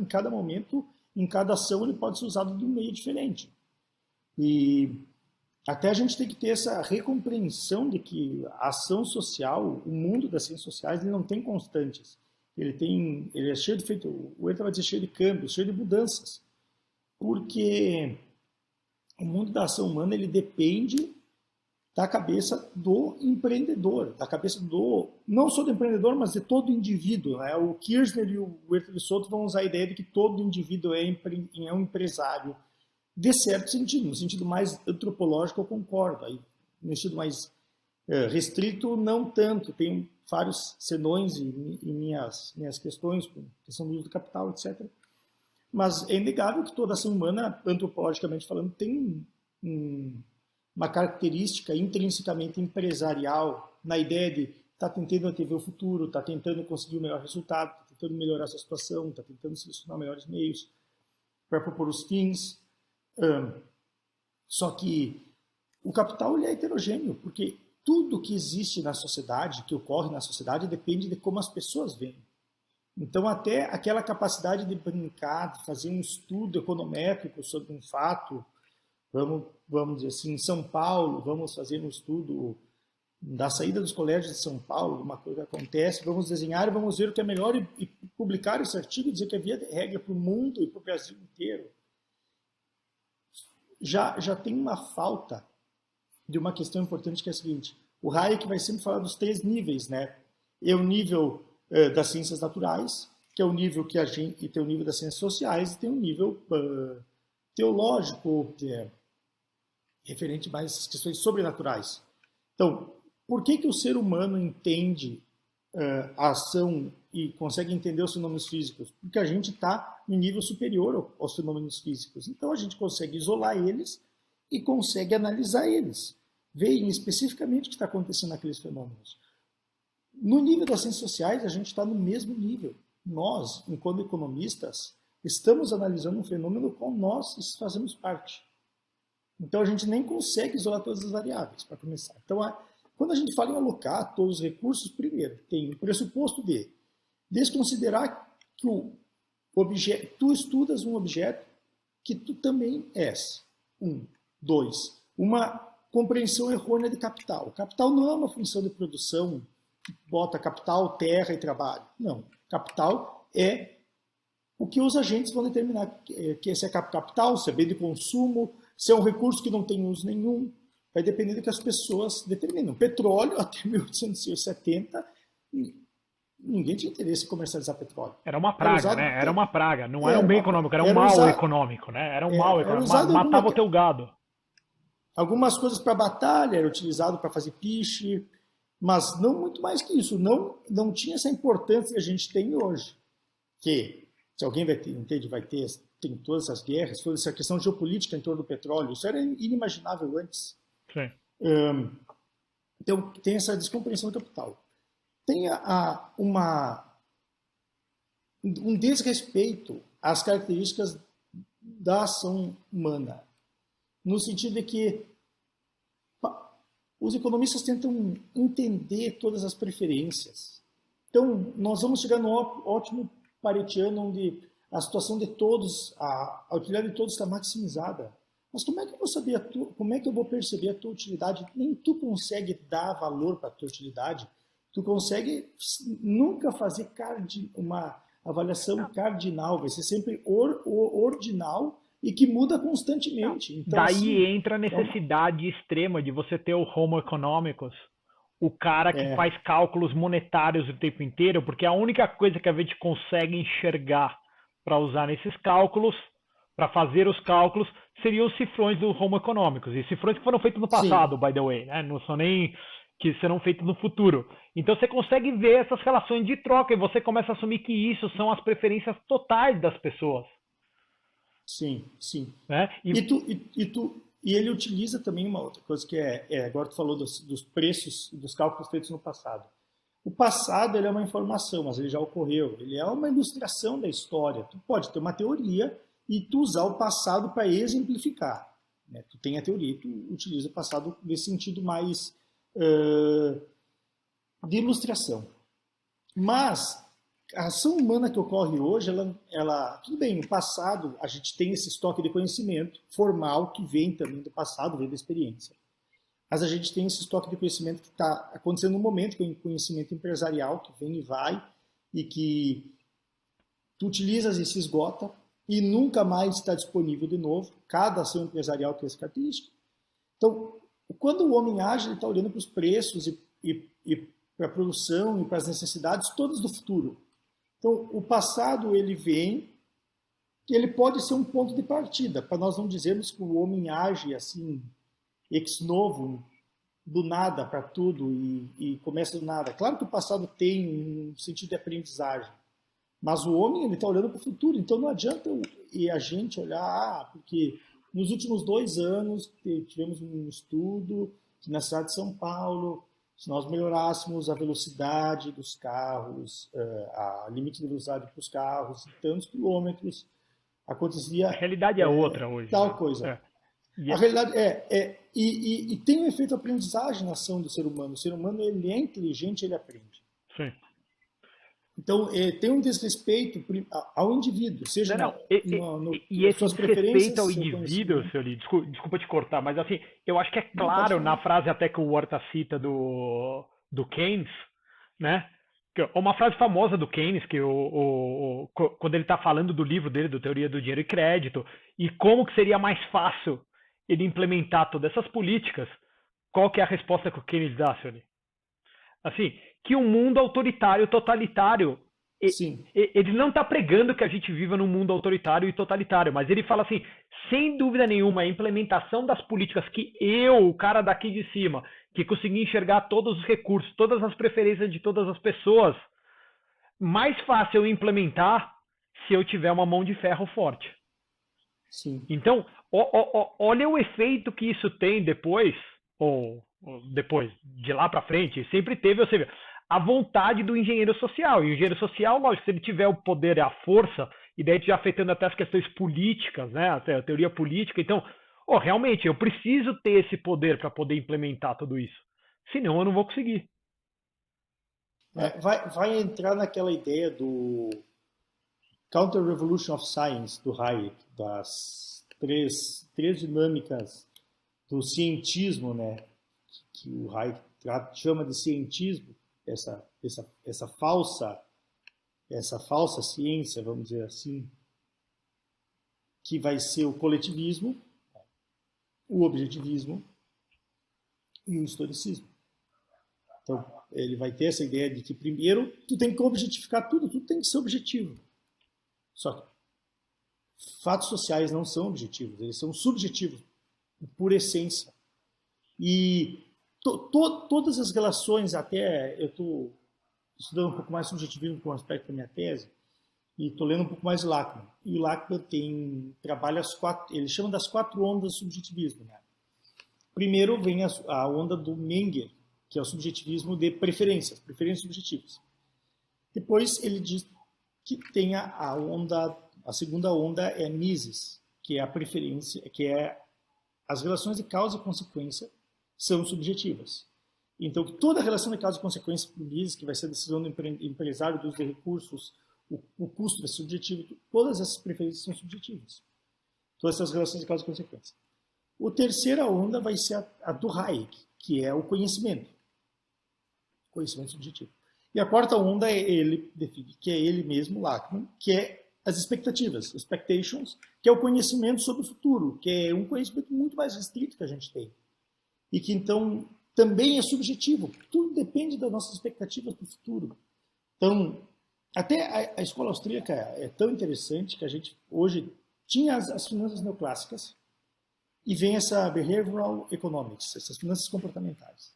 cada momento, em cada ação, ele pode ser usado de um meio diferente. E até a gente tem que ter essa recompreensão de que a ação social, o mundo das ciências sociais, ele não tem constantes. Ele é cheio de feito, o Herta vai dizer cheio de câmbios, cheio de mudanças. Porque o mundo da ação humana, ele depende da cabeça do empreendedor, da cabeça não só do empreendedor, mas de todo indivíduo. Né? O Kirchner e o Herta de Soto vão usar a ideia de que todo indivíduo é um empresário, de certo sentido. No sentido mais antropológico, eu concordo. Aí, no sentido mais restrito, não tanto. Tem vários senões e minhas questões, questão do uso do capital, etc. Mas é inegável que toda ação humana, antropologicamente falando, tem uma característica intrinsecamente empresarial, na ideia de estar tentando antever o futuro, estar tentando conseguir o melhor resultado, está tentando melhorar a sua situação, está tentando selecionar melhores meios para propor os fins. Só que o capital ele é heterogêneo, porque tudo que existe na sociedade, que ocorre na sociedade, depende de como as pessoas veem. Então, até aquela capacidade de brincar, de fazer um estudo econométrico sobre um fato, vamos dizer assim, em São Paulo, vamos fazer um estudo da saída dos colégios de São Paulo, uma coisa acontece, vamos desenhar e vamos ver o que é melhor e publicar esse artigo e dizer que havia regra para o mundo e para o Brasil inteiro. Já tem uma falta de uma questão importante que é a seguinte: o Hayek vai sempre falar dos 3 níveis, né? É o nível das ciências naturais, que é o nível que a gente, e tem o nível das ciências sociais, e tem o nível teológico, que é referente mais às questões sobrenaturais. Então, por que o ser humano entende a ação e consegue entender os fenômenos físicos? Porque a gente está em nível superior aos fenômenos físicos. Então, a gente consegue isolar eles e consegue analisar eles. Ver especificamente o que está acontecendo naqueles fenômenos. No nível das ciências sociais, a gente está no mesmo nível. Nós, enquanto economistas, estamos analisando um fenômeno do qual nós fazemos parte. Então, a gente nem consegue isolar todas as variáveis, para começar. Então, quando a gente fala em alocar todos os recursos, primeiro, tem o pressuposto de desconsiderar que tu estudas um objeto que tu também és. 1. 2. Uma compreensão errônea de capital. O capital não é uma função de produção que bota capital, terra e trabalho. Não. Capital é o que os agentes vão determinar que se é capital, se é bem de consumo, se é um recurso que não tem uso nenhum. Vai depender do que as pessoas determinam. Petróleo, até 1870, ninguém tinha interesse em comercializar petróleo. Era uma Era praga, usado, né? Era uma praga. Não era um bem econômico, era um era mal usado, econômico, né? Era um mal era econômico. usado Matava o teu gado. algumas coisas para batalha, era utilizado para fazer piche, mas não muito mais que isso. Não tinha essa importância que a gente tem hoje. Que, se alguém vai ter, entende, tem todas essas guerras, toda essa questão geopolítica em torno do petróleo, isso era inimaginável antes. Sim. Então, tem essa descompreensão capital. Tem um desrespeito às características da ação humana, no sentido de que os economistas tentam entender todas as preferências. Então, nós vamos chegar no ótimo paretiano, onde a situação de todos, a utilidade de todos está maximizada. Mas como é que eu vou saber como é que eu vou perceber a tua utilidade? Nem tu consegue dar valor para a tua utilidade. Tu consegue nunca fazer uma avaliação cardinal, vai ser sempre ordinal e que muda constantemente. Então, daí assim, entra a necessidade extrema de você ter o Homo economicus, o cara que faz cálculos monetários o tempo inteiro, porque a única coisa que a gente consegue enxergar para usar nesses cálculos, para fazer os cálculos, seriam os cifrões do Homo economicus. E cifrões que foram feitos no passado, by the way, né? Não são nem que serão feitos no futuro. Então você consegue ver essas relações de troca e você começa a assumir que isso são as preferências totais das pessoas. Sim, sim. Né? E ele utiliza também uma outra coisa que agora tu falou dos preços, dos cálculos feitos no passado. O passado ele é uma informação, mas ele já ocorreu. Ele é uma ilustração da história. Tu pode ter uma teoria e tu usar o passado para exemplificar. Né? Tu tem a teoria e tu utiliza o passado nesse sentido mais de ilustração. Mas a ação humana que ocorre hoje, tudo bem, no passado a gente tem esse estoque de conhecimento formal que vem também do passado, vem da experiência. Mas a gente tem esse estoque de conhecimento que está acontecendo no momento, que é um conhecimento empresarial que vem e vai e que tu utilizas e se esgota e nunca mais está disponível de novo. Cada ação empresarial tem essa característica. Então, quando o homem age, ele está olhando para os preços e para a produção e para as necessidades todas do futuro. Então, o passado, ele vem, ele pode ser um ponto de partida, para nós não dizermos que o homem age assim, ex novo, do nada para tudo e começa do nada. Claro que o passado tem um sentido de aprendizagem, mas o homem ele está olhando para o futuro, então não adianta a gente olhar, porque nos últimos 2 anos tivemos um estudo que na cidade de São Paulo, se nós melhorássemos a velocidade dos carros, a limite de velocidade para os carros, tantos quilômetros, acontecia a realidade é outra hoje. Tal né? coisa. A realidade e tem um efeito aprendizagem na ação do ser humano. O ser humano ele é inteligente, ele aprende. Sim. Então, tem um desrespeito ao indivíduo, seja e esse suas preferências, respeito ao indivíduo, seu Lee, desculpa te cortar, mas assim, eu acho que é claro na frase até que o Horta cita do Keynes, né? Uma frase famosa do Keynes, que quando ele está falando do livro dele, do Teoria do Dinheiro e Crédito, e como que seria mais fácil ele implementar todas essas políticas, qual que é a resposta que o Keynes dá, seu Lee? Assim, que um mundo autoritário, totalitário, ele não está pregando que a gente viva num mundo autoritário e totalitário, mas ele fala assim, sem dúvida nenhuma, a implementação das políticas que o cara daqui de cima, que consegui enxergar todos os recursos, todas as preferências de todas as pessoas, mais fácil eu implementar se eu tiver uma mão de ferro forte. Sim. Então, olha o efeito que isso tem depois, ou depois, de lá para frente, sempre teve, ou seja, a vontade do engenheiro social. E o engenheiro social, lógico, se ele tiver o poder e a força, e daí já afetando até as questões políticas, né, até a teoria política, então, realmente, eu preciso ter esse poder para poder implementar tudo isso. Senão eu não vou conseguir. Vai entrar naquela ideia do Counter-Revolution of Science, do Hayek, das três dinâmicas do cientismo, né, que o Hayek chama de cientismo, essa falsa ciência, vamos dizer assim, que vai ser o coletivismo, o objetivismo e o historicismo. Então, ele vai ter essa ideia de que primeiro tu tem que objetificar tudo tem que ser objetivo. Só que fatos sociais não são objetivos, eles são subjetivos, por essência. E todas as relações, até eu estou estudando um pouco mais subjetivismo com aspecto da minha tese, e estou lendo um pouco mais de Lachmann. E o Lachmann trabalha ele chama das 4 ondas do subjetivismo. Né? Primeiro vem a onda do Menger, que é o subjetivismo de preferências subjetivas. Depois ele diz que tem a segunda onda é Mises, que é a preferência, que é as relações de causa e consequência são subjetivas. Então, toda a relação de causa e consequência para o Mises, que vai ser a decisão do empresário dos recursos, o custo vai ser subjetivo, todas essas preferências são subjetivas. Todas essas relações de causa e consequência. A terceira onda vai ser a do Hayek, que é o conhecimento. Conhecimento subjetivo. E a quarta onda ele define, que é ele mesmo, Lachmann, que é as expectativas, expectations, que é o conhecimento sobre o futuro, que é um conhecimento muito mais restrito que a gente tem. E que, então, também é subjetivo. Tudo depende das nossas expectativas para o futuro. Então, até a escola austríaca é tão interessante que a gente hoje tinha as finanças neoclássicas e vem essa behavioral economics, essas finanças comportamentais.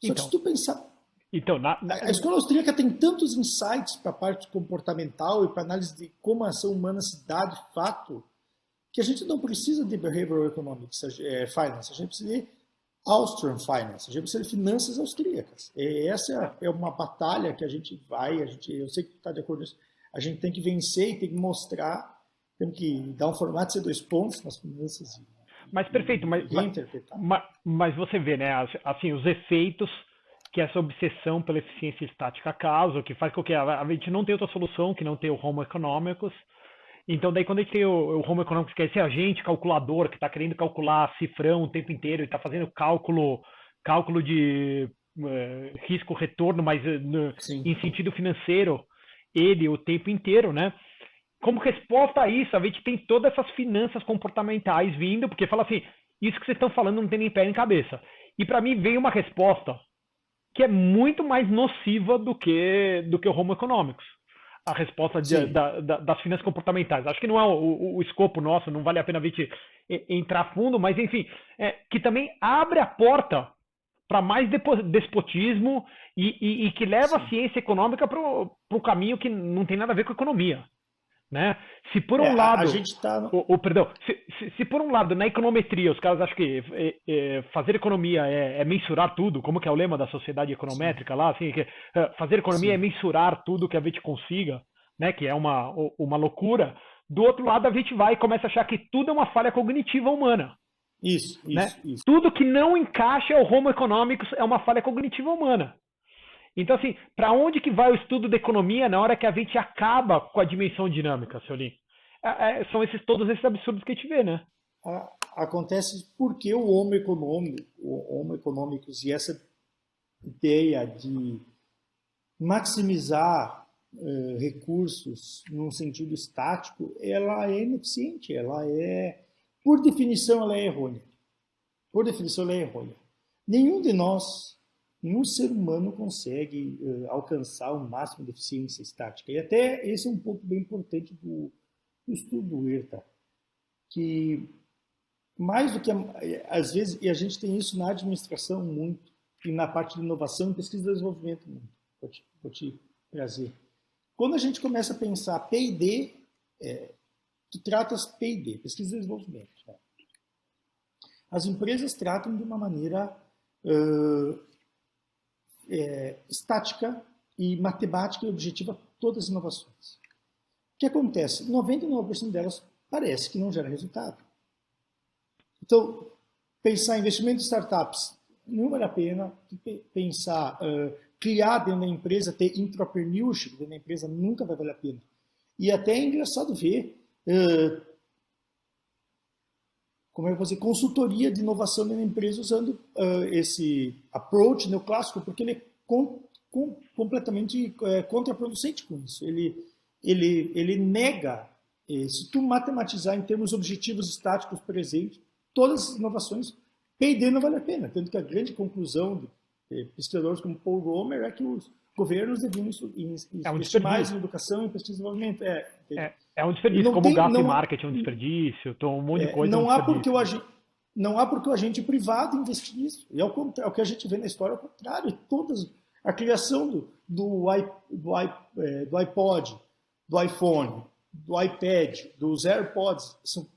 Só que se tu pensar... Então, a escola austríaca tem tantos insights para a parte comportamental e para análise de como a ação humana se dá de fato, que a gente não precisa de behavioral economics, finance, a gente precisa de Austrian finance, a gente precisa de finanças austríacas. Essa é uma batalha que a gente eu sei que tu está de acordo com isso, a gente tem que vencer e tem que mostrar, temos que dar um formato de C2 pontos nas finanças. Mas perfeito, mas você vê, né, assim, os efeitos que essa obsessão pela eficiência estática causa, que faz com que a gente não tenha outra solução que não ter o Homo economicus. Então, daí, quando a gente tem o Homo economicus, que é esse agente calculador que está querendo calcular cifrão o tempo inteiro e está fazendo cálculo de risco-retorno, mas em sentido financeiro, ele o tempo inteiro, né? Como resposta a isso, a gente tem todas essas finanças comportamentais vindo, porque fala assim, isso que vocês estão falando não tem nem pé nem cabeça. E para mim veio uma resposta que é muito mais nociva do que o Homo economicus. A resposta das finanças comportamentais. Acho que não é o escopo nosso, não vale a pena a gente entrar fundo, mas enfim, que também abre a porta para mais despotismo e que leva a ciência econômica para o caminho que não tem nada a ver com a economia. Né? Se por um lado, a gente tá... se por um lado na econometria os caras acham que fazer economia é mensurar tudo, como que é o lema da sociedade econométrica lá, assim, que fazer economia é mensurar tudo que a gente consiga, né? Que é uma loucura. Do outro lado a gente vai e começa a achar que tudo é uma falha cognitiva humana. Isso. Tudo que não encaixa ao Homo economicus é uma falha cognitiva humana. Então, assim, para onde que vai o estudo da economia na hora que a gente acaba com a dimensão dinâmica, seu Lin? São todos esses absurdos que a gente vê, né? Acontece porque o Homo economicus e essa ideia de maximizar recursos num sentido estático, ela é ineficiente, por definição, ela é errônea. Por definição, ela é errônea. Nenhum ser humano consegue alcançar o máximo de eficiência estática. E até esse é um ponto bem importante do estudo do Herta, que mais do que, às vezes, e a gente tem isso na administração muito, e na parte de inovação e pesquisa e desenvolvimento muito. Vou te trazer. Quando a gente começa a pensar P&D, tu tratas P&D, pesquisa e desenvolvimento. Né? As empresas tratam de uma maneira... estática e matemática e objetiva todas as inovações. O que acontece? 99% delas parece que não gera resultado. Então, pensar em investimento em startups não vale a pena. Pensar, criar dentro da empresa, ter entrepreneurship dentro da empresa nunca vai valer a pena. E até é engraçado ver como é que fazer consultoria de inovação na empresa usando esse approach neoclássico, porque ele é completamente contraproducente com isso. Ele nega, se tu matematizar em termos objetivos estáticos presentes, todas as inovações, P&D não vale a pena. Tanto que a grande conclusão pesquisadores como Paul Romer, é que os governos deviam investir mais em educação e pesquisa e desenvolvimento. É um desperdício, como o gasto em marketing é um desperdício, então um monte de coisa não é um há porque desperdício. não há porque o agente privado investir nisso. E o que a gente vê na história é o contrário. A criação do iPod, do iPhone, do iPad, dos AirPods, são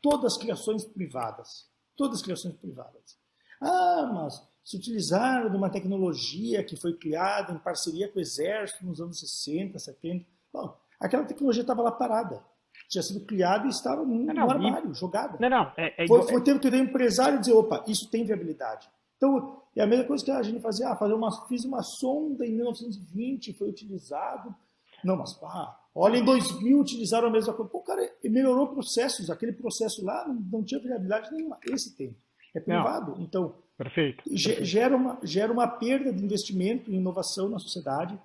todas criações privadas. Todas criações privadas. Mas se utilizaram de uma tecnologia que foi criada em parceria com o Exército nos anos 60, 70. Bom, aquela tecnologia estava lá parada. Tinha sido criada e estava no armário, jogada. Foi tempo que o empresário dizer, opa, isso tem viabilidade. Então, é a mesma coisa que a gente fazia, fiz uma sonda em 1920, foi utilizado. Não, mas olha, em 2000 utilizaram a mesma coisa. Pô, cara, melhorou processos, aquele processo lá não tinha viabilidade nenhuma. Esse tem. É privado. Não. Então, perfeito. Gera uma perda de investimento em inovação na sociedade,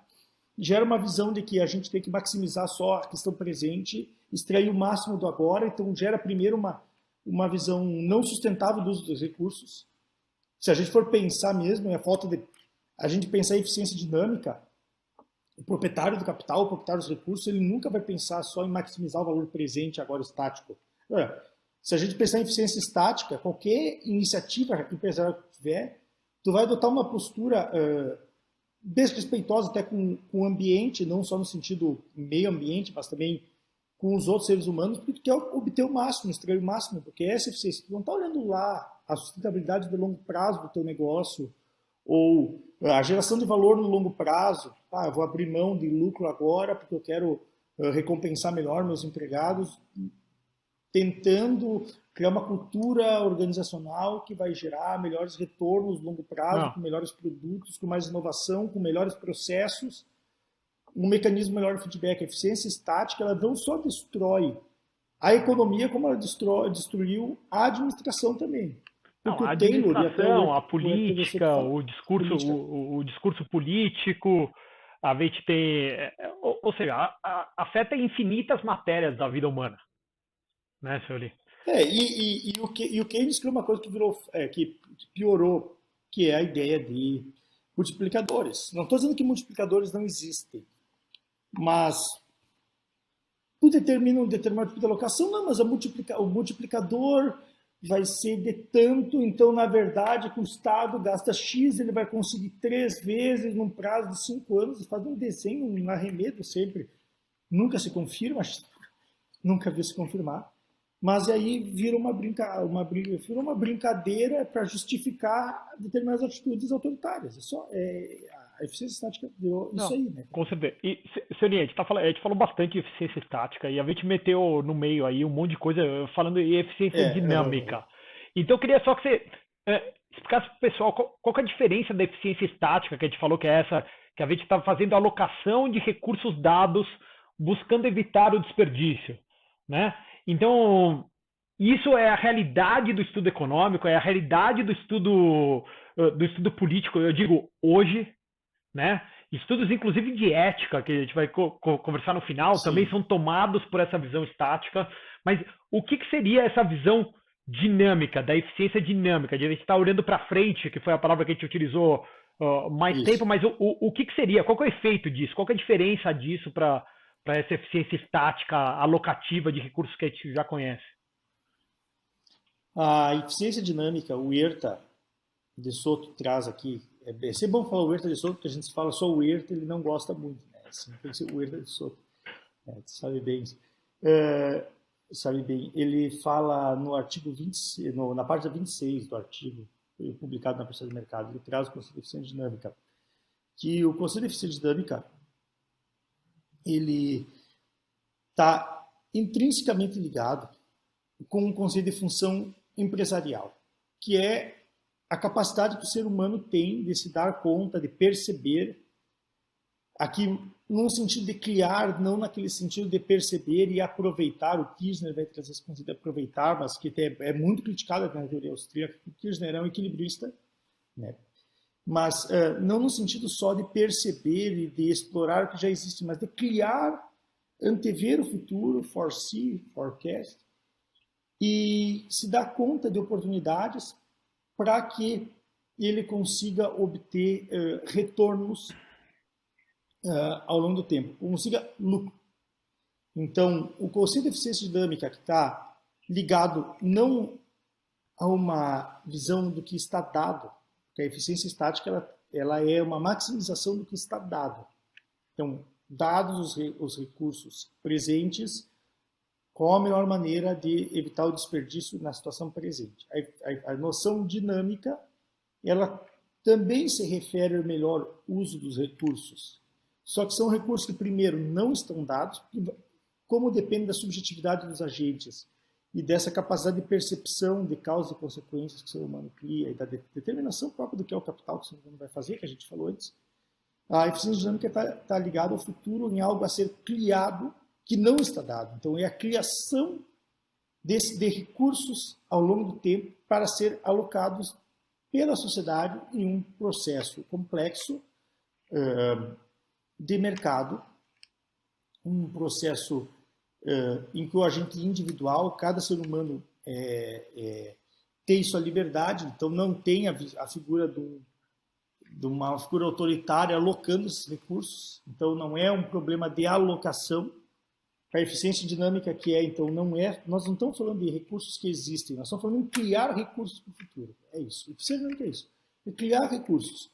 gera uma visão de que a gente tem que maximizar só a questão presente, extrair o máximo do agora, então gera primeiro uma visão não sustentável do uso dos recursos. Se a gente for pensar mesmo, a falta de a gente pensar em eficiência dinâmica, o proprietário do capital, o proprietário dos recursos, ele nunca vai pensar só em maximizar o valor presente agora estático. Se a gente pensar em eficiência estática, qualquer iniciativa empresarial que tiver, tu vai adotar uma postura desrespeitosa até com o ambiente, não só no sentido meio ambiente, mas também com os outros seres humanos, porque tu quer obter o máximo, extrair o máximo, porque essa eficiência, tu não está olhando lá a sustentabilidade do longo prazo do teu negócio, ou a geração de valor no longo prazo. Eu vou abrir mão de lucro agora porque eu quero recompensar melhor meus empregados, tentando criar uma cultura organizacional que vai gerar melhores retornos no longo prazo, com melhores produtos, com mais inovação, com melhores processos, um mecanismo melhor de feedback. A eficiência estática, ela não só destrói a economia, como ela destruiu a administração também. Não, a administração, a política, o discurso político, a gente tem, ou seja, afeta infinitas matérias da vida humana, né, senhor Lee? E o Keynes criou uma coisa que que piorou, que é a ideia de multiplicadores. Não estou dizendo que multiplicadores não existem, mas tu determina um determinado tipo de alocação, não, mas o multiplicador vai ser de tanto, então, na verdade, que o Estado gasta X, ele vai conseguir 3 vezes num prazo de 5 anos, faz um desenho, um arremedo sempre, nunca se confirma, nunca vi se confirmar, mas aí vira uma brincadeira para justificar determinadas atitudes autoritárias. A eficiência estática virou isso aí, né? Com certeza. E, senhor, a gente falou bastante de eficiência estática e a gente meteu no meio aí um monte de coisa falando de eficiência dinâmica. Então eu queria só que você explicasse para o pessoal qual que é a diferença da eficiência estática, que a gente falou que é essa, que a gente está fazendo alocação de recursos dados buscando evitar o desperdício, né? Então, isso é a realidade do estudo econômico, é a realidade do estudo político, eu digo hoje, né? Estudos, inclusive, de ética, que a gente vai conversar no final, Sim. também são tomados por essa visão estática. Mas o que seria essa visão dinâmica, da eficiência dinâmica, de a gente estar olhando para frente, que foi a palavra que a gente utilizou mais tempo, mas o que seria? Qual que é o efeito disso? Qual que é a diferença disso para essa eficiência estática alocativa de recursos que a gente já conhece? A eficiência dinâmica, o Huerta de Soto traz aqui. É sempre bom falar o Huerta de Soto, porque a gente fala só o Huerta, ele não gosta muito. Né? Assim, tem que ser o Huerta de Soto. Sabe bem. Sabe bem. Ele fala no artigo 20, na página 26 do artigo, publicado na Pesquisa do Mercado, ele traz o conceito de eficiência dinâmica. Que o conceito de eficiência dinâmica ele está intrinsecamente ligado com o conceito de função empresarial, que é a capacidade que o ser humano tem de se dar conta, de perceber, aqui num sentido de criar, não naquele sentido de perceber e aproveitar. O Kirchner vai trazer esse conceito de aproveitar, mas que é muito criticado na teoria austríaca. O Kirchner é um equilibrista, né? Mas não no sentido só de perceber e de explorar o que já existe, mas de criar, antever o futuro, foresee, forecast, e se dar conta de oportunidades para que ele consiga obter retornos ao longo do tempo, consiga lucro. Então, o conceito de eficiência dinâmica que está ligado não a uma visão do que está dado, porque a eficiência estática ela é uma maximização do que está dado. Então, dados os recursos presentes, qual a melhor maneira de evitar o desperdício na situação presente? A noção dinâmica, ela também se refere ao melhor uso dos recursos. Só que são recursos que, primeiro, não estão dados, como depende da subjetividade dos agentes e dessa capacidade de percepção de causas e consequências que o ser humano cria e da determinação própria do que é o capital que o ser humano vai fazer, que a gente falou antes. A eficiência dinâmica está ligada ao futuro em algo a ser criado que não está dado. Então, é a criação de recursos ao longo do tempo para ser alocados pela sociedade em um processo complexo de mercado, um processo em que o agente individual, cada ser humano tem sua liberdade, então não tem a figura de uma figura autoritária alocando esses recursos, então não é um problema de alocação. A eficiência dinâmica então nós não estamos falando de recursos que existem, nós estamos falando em criar recursos para o futuro. É isso. Eficiência dinâmica é isso. É criar recursos.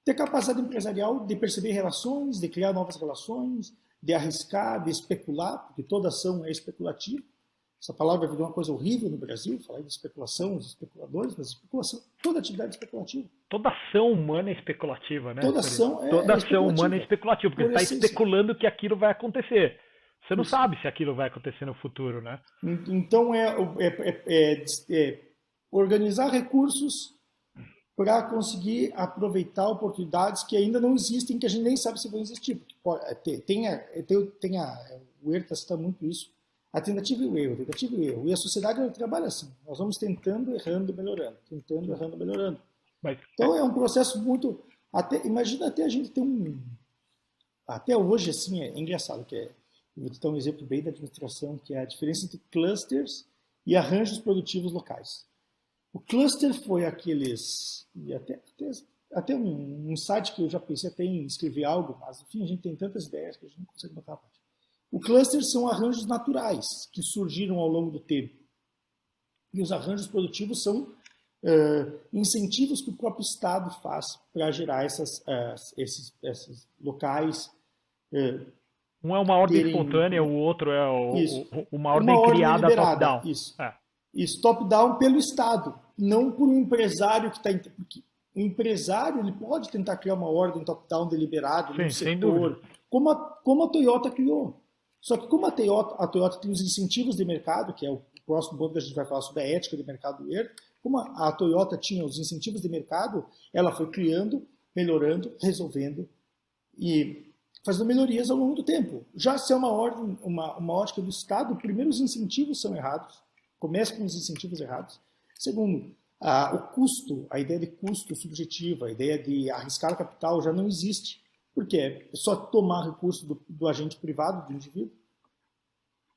Ter capacidade empresarial de perceber relações, de criar novas relações, de arriscar, de especular, porque toda ação é especulativa. Essa palavra virou uma coisa horrível no Brasil, falar de especulação, os especuladores, mas especulação, toda atividade é especulativa. Toda ação humana é especulativa, né? Toda ação humana é especulativa, porque você está especulando que aquilo vai acontecer. Você não sabe se aquilo vai acontecer no futuro, né? Então, organizar recursos para conseguir aproveitar oportunidades que ainda não existem, que a gente nem sabe se vão existir. O ERTA cita muito isso. A tentativa e o erro. E a sociedade ela trabalha assim. Nós vamos tentando, errando, melhorando. Tentando, errando, melhorando. Então é um processo muito... Imagina até a gente ter até hoje, assim, é engraçado, eu vou te dar um exemplo bem da administração, que é a diferença entre clusters e arranjos produtivos locais. O cluster foi aqueles... E até um site que eu já pensei até em escrever algo, mas enfim, a gente tem tantas ideias que a gente não consegue botar a parte. O cluster são arranjos naturais que surgiram ao longo do tempo. E os arranjos produtivos são incentivos que o próprio Estado faz para gerar esses locais. Um é uma ordem espontânea, o outro é uma ordem criada top-down. Isso, top-down pelo Estado, não por um empresário que está... O empresário ele pode tentar criar uma ordem top-down deliberada no setor, como a Toyota criou. Só que como a Toyota tem os incentivos de mercado, que é o próximo ponto que a gente vai falar sobre a ética de mercado do ERTA, como a Toyota tinha os incentivos de mercado, ela foi criando, melhorando, resolvendo e fazendo melhorias ao longo do tempo. Já se é uma ótica do Estado, primeiro os incentivos são errados, começa com os incentivos errados. Segundo, o custo, a ideia de custo subjetivo, a ideia de arriscar capital já não existe. Porque é só tomar recurso do agente privado, do indivíduo.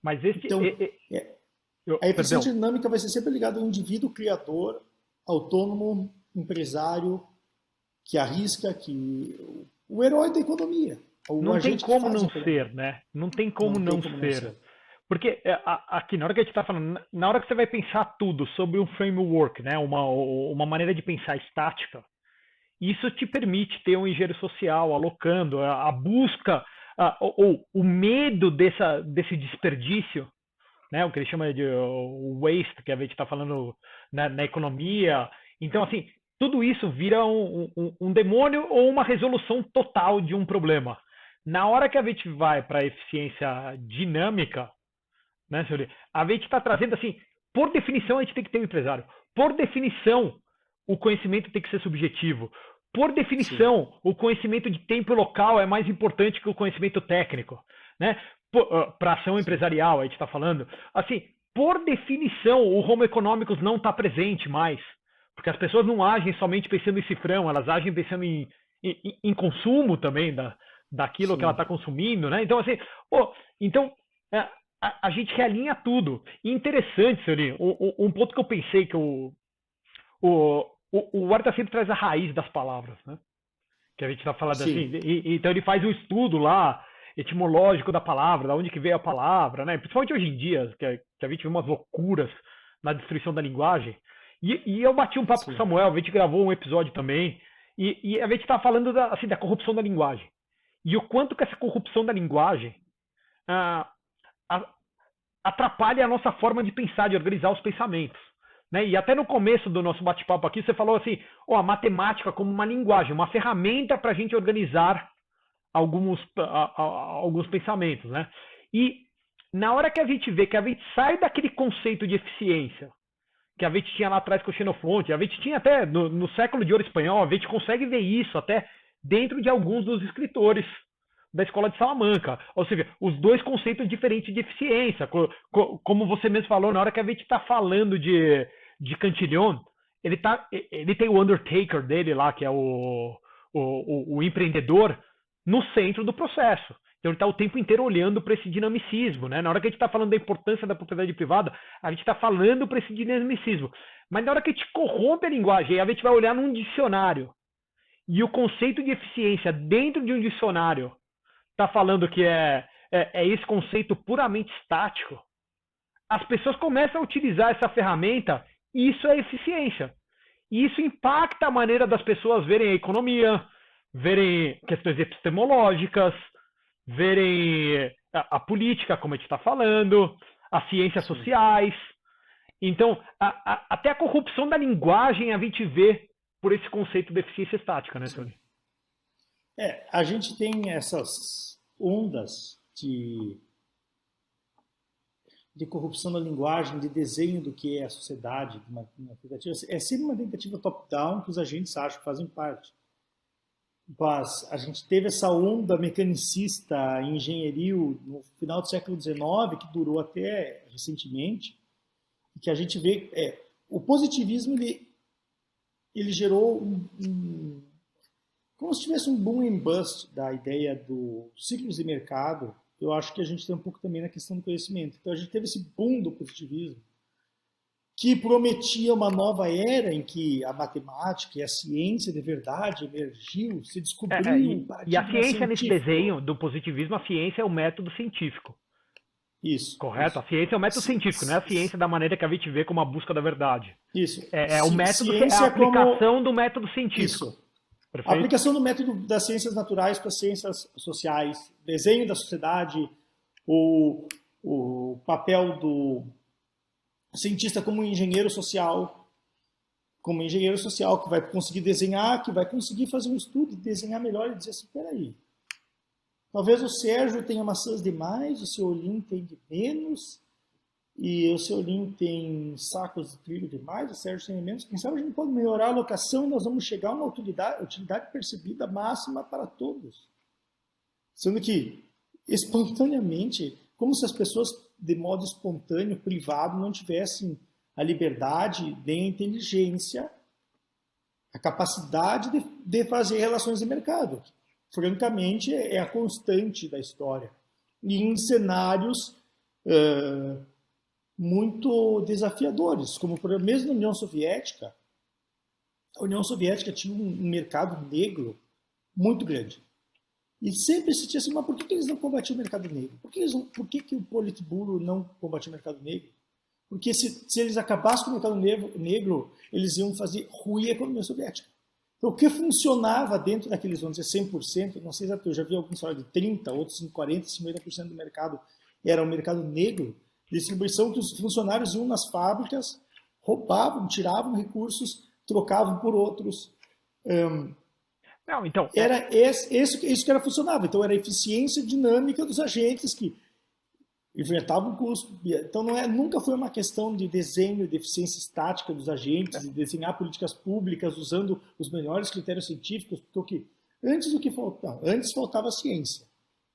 Mas então, a eficiência dinâmica vai ser sempre ligada ao indivíduo criador, autônomo, empresário, que arrisca, o herói da economia. Não tem como não ser, né? Não tem como não ser. Porque aqui, na hora que a gente está falando, na hora que você vai pensar tudo sobre um framework, né? Uma maneira de pensar estática, isso te permite ter um engenheiro social alocando a busca, ou o medo desse desperdício, né? O que ele chama de waste, que a gente está falando na economia. Então, assim, tudo isso vira um demônio ou uma resolução total de um problema. Na hora que a gente vai para a eficiência dinâmica, né, senhor? A gente está trazendo assim, por definição, a gente tem que ter um empresário. Por definição, o conhecimento tem que ser subjetivo. Por definição, sim, o conhecimento de tempo e local é mais importante que o conhecimento técnico, né? Para ação empresarial, a gente está falando. Assim, por definição, o Homo econômicos não está presente mais. Porque as pessoas não agem somente pensando em cifrão, elas agem pensando em consumo também daquilo, sim, que ela está consumindo, né? Então, assim, a gente realinha tudo. E interessante, senhor, um ponto que eu pensei que o o Horta sempre traz a raiz das palavras, né? Que a gente está falando Sim. assim. Então ele faz um estudo lá etimológico da palavra, da onde que veio a palavra, né? Principalmente hoje em dia, que a gente vê umas loucuras na destruição da linguagem. E eu bati um papo com o Sim. Samuel, a gente gravou um episódio também, e a gente está falando assim, da corrupção da linguagem. E o quanto que essa corrupção da linguagem ah, atrapalha a nossa forma de pensar, de organizar os pensamentos. Né? E até no começo do nosso bate-papo aqui, você falou assim, a matemática como uma linguagem, uma ferramenta para a gente organizar alguns pensamentos. Né? E na hora que a gente vê que a gente sai daquele conceito de eficiência, que a gente tinha lá atrás com o Xenofonte, a gente tinha até no século de ouro espanhol, a gente consegue ver isso até dentro de alguns dos escritores da escola de Salamanca. Ou seja, os dois conceitos diferentes de eficiência. Como você mesmo falou, na hora que a gente está falando de Cantillon, ele tem o Undertaker dele lá, que é o empreendedor, no centro do processo. Então ele está o tempo inteiro olhando para esse dinamicismo. Né? Na hora que a gente está falando da importância da propriedade privada, a gente está falando para esse dinamicismo. Mas na hora que a gente corrompe a linguagem, a gente vai olhar num dicionário, e o conceito de eficiência dentro de um dicionário está falando que é esse conceito puramente estático, as pessoas começam a utilizar essa ferramenta e isso é eficiência. E isso impacta a maneira das pessoas verem a economia, verem questões epistemológicas, verem a política, como a gente está falando, as ciências sociais. Então, até a corrupção da linguagem a gente vê por esse conceito de eficiência estática, né, Tony? A gente tem essas ondas de corrupção da linguagem, de desenho do que é a sociedade, de uma tentativa. É sempre uma tentativa top-down que os agentes acham que fazem parte. Mas a gente teve essa onda mecanicista, engenheril, no final do século XIX, que durou até recentemente, e que a gente vê... o positivismo, ele gerou como se tivesse um boom and bust da ideia dos ciclos de mercado. Eu acho que a gente tem um pouco também na questão do conhecimento. Então a gente teve esse boom do positivismo que prometia uma nova era em que a matemática e a ciência de verdade emergiu, se descobriu. E a ciência nesse desenho do positivismo, a ciência é o método científico. Isso. Correto? Isso. A ciência é o método científico, não é a ciência da maneira que a gente vê como a busca da verdade. Isso. O método, a aplicação do método científico. Isso. Perfeito? A aplicação do método das ciências naturais para as ciências sociais, desenho da sociedade, o papel do cientista como engenheiro social, que vai conseguir desenhar, que vai conseguir fazer um estudo, desenhar melhor e dizer assim, peraí, talvez o Sérgio tenha maçãs demais, o seu Olim tem de menos, e o seu Olim tem sacos de trigo demais, o Sérgio tem de menos. Quem sabe a gente pode melhorar a alocação e nós vamos chegar a uma utilidade percebida máxima para todos. Sendo que, espontaneamente, como se as pessoas, de modo espontâneo, privado, não tivessem a liberdade, nem a inteligência, a capacidade de fazer relações de mercado. Francamente, é a constante da história. E em cenários muito desafiadores, como por exemplo, mesmo na União Soviética, a União Soviética tinha um mercado negro muito grande. E sempre se tinha assim, mas por que eles não combatiam o mercado negro? Por que o Politburo não combatia o mercado negro? Porque se eles acabassem com o mercado negro, eles iam fazer ruir a economia soviética. Então, o que funcionava dentro daqueles, vamos dizer, 100%, não sei exatamente, eu já vi alguns falar de 30%, outros em 40%, 50% do mercado era o mercado negro, distribuição que os funcionários iam nas fábricas, roubavam, tiravam recursos, trocavam por outros. Não, então, era isso que era funcionava. Então, era a eficiência dinâmica dos agentes que enfrentavam o custo. Então, nunca foi uma questão de desenho, de eficiência estática dos agentes, de desenhar políticas públicas usando os melhores critérios científicos, porque antes faltava a ciência.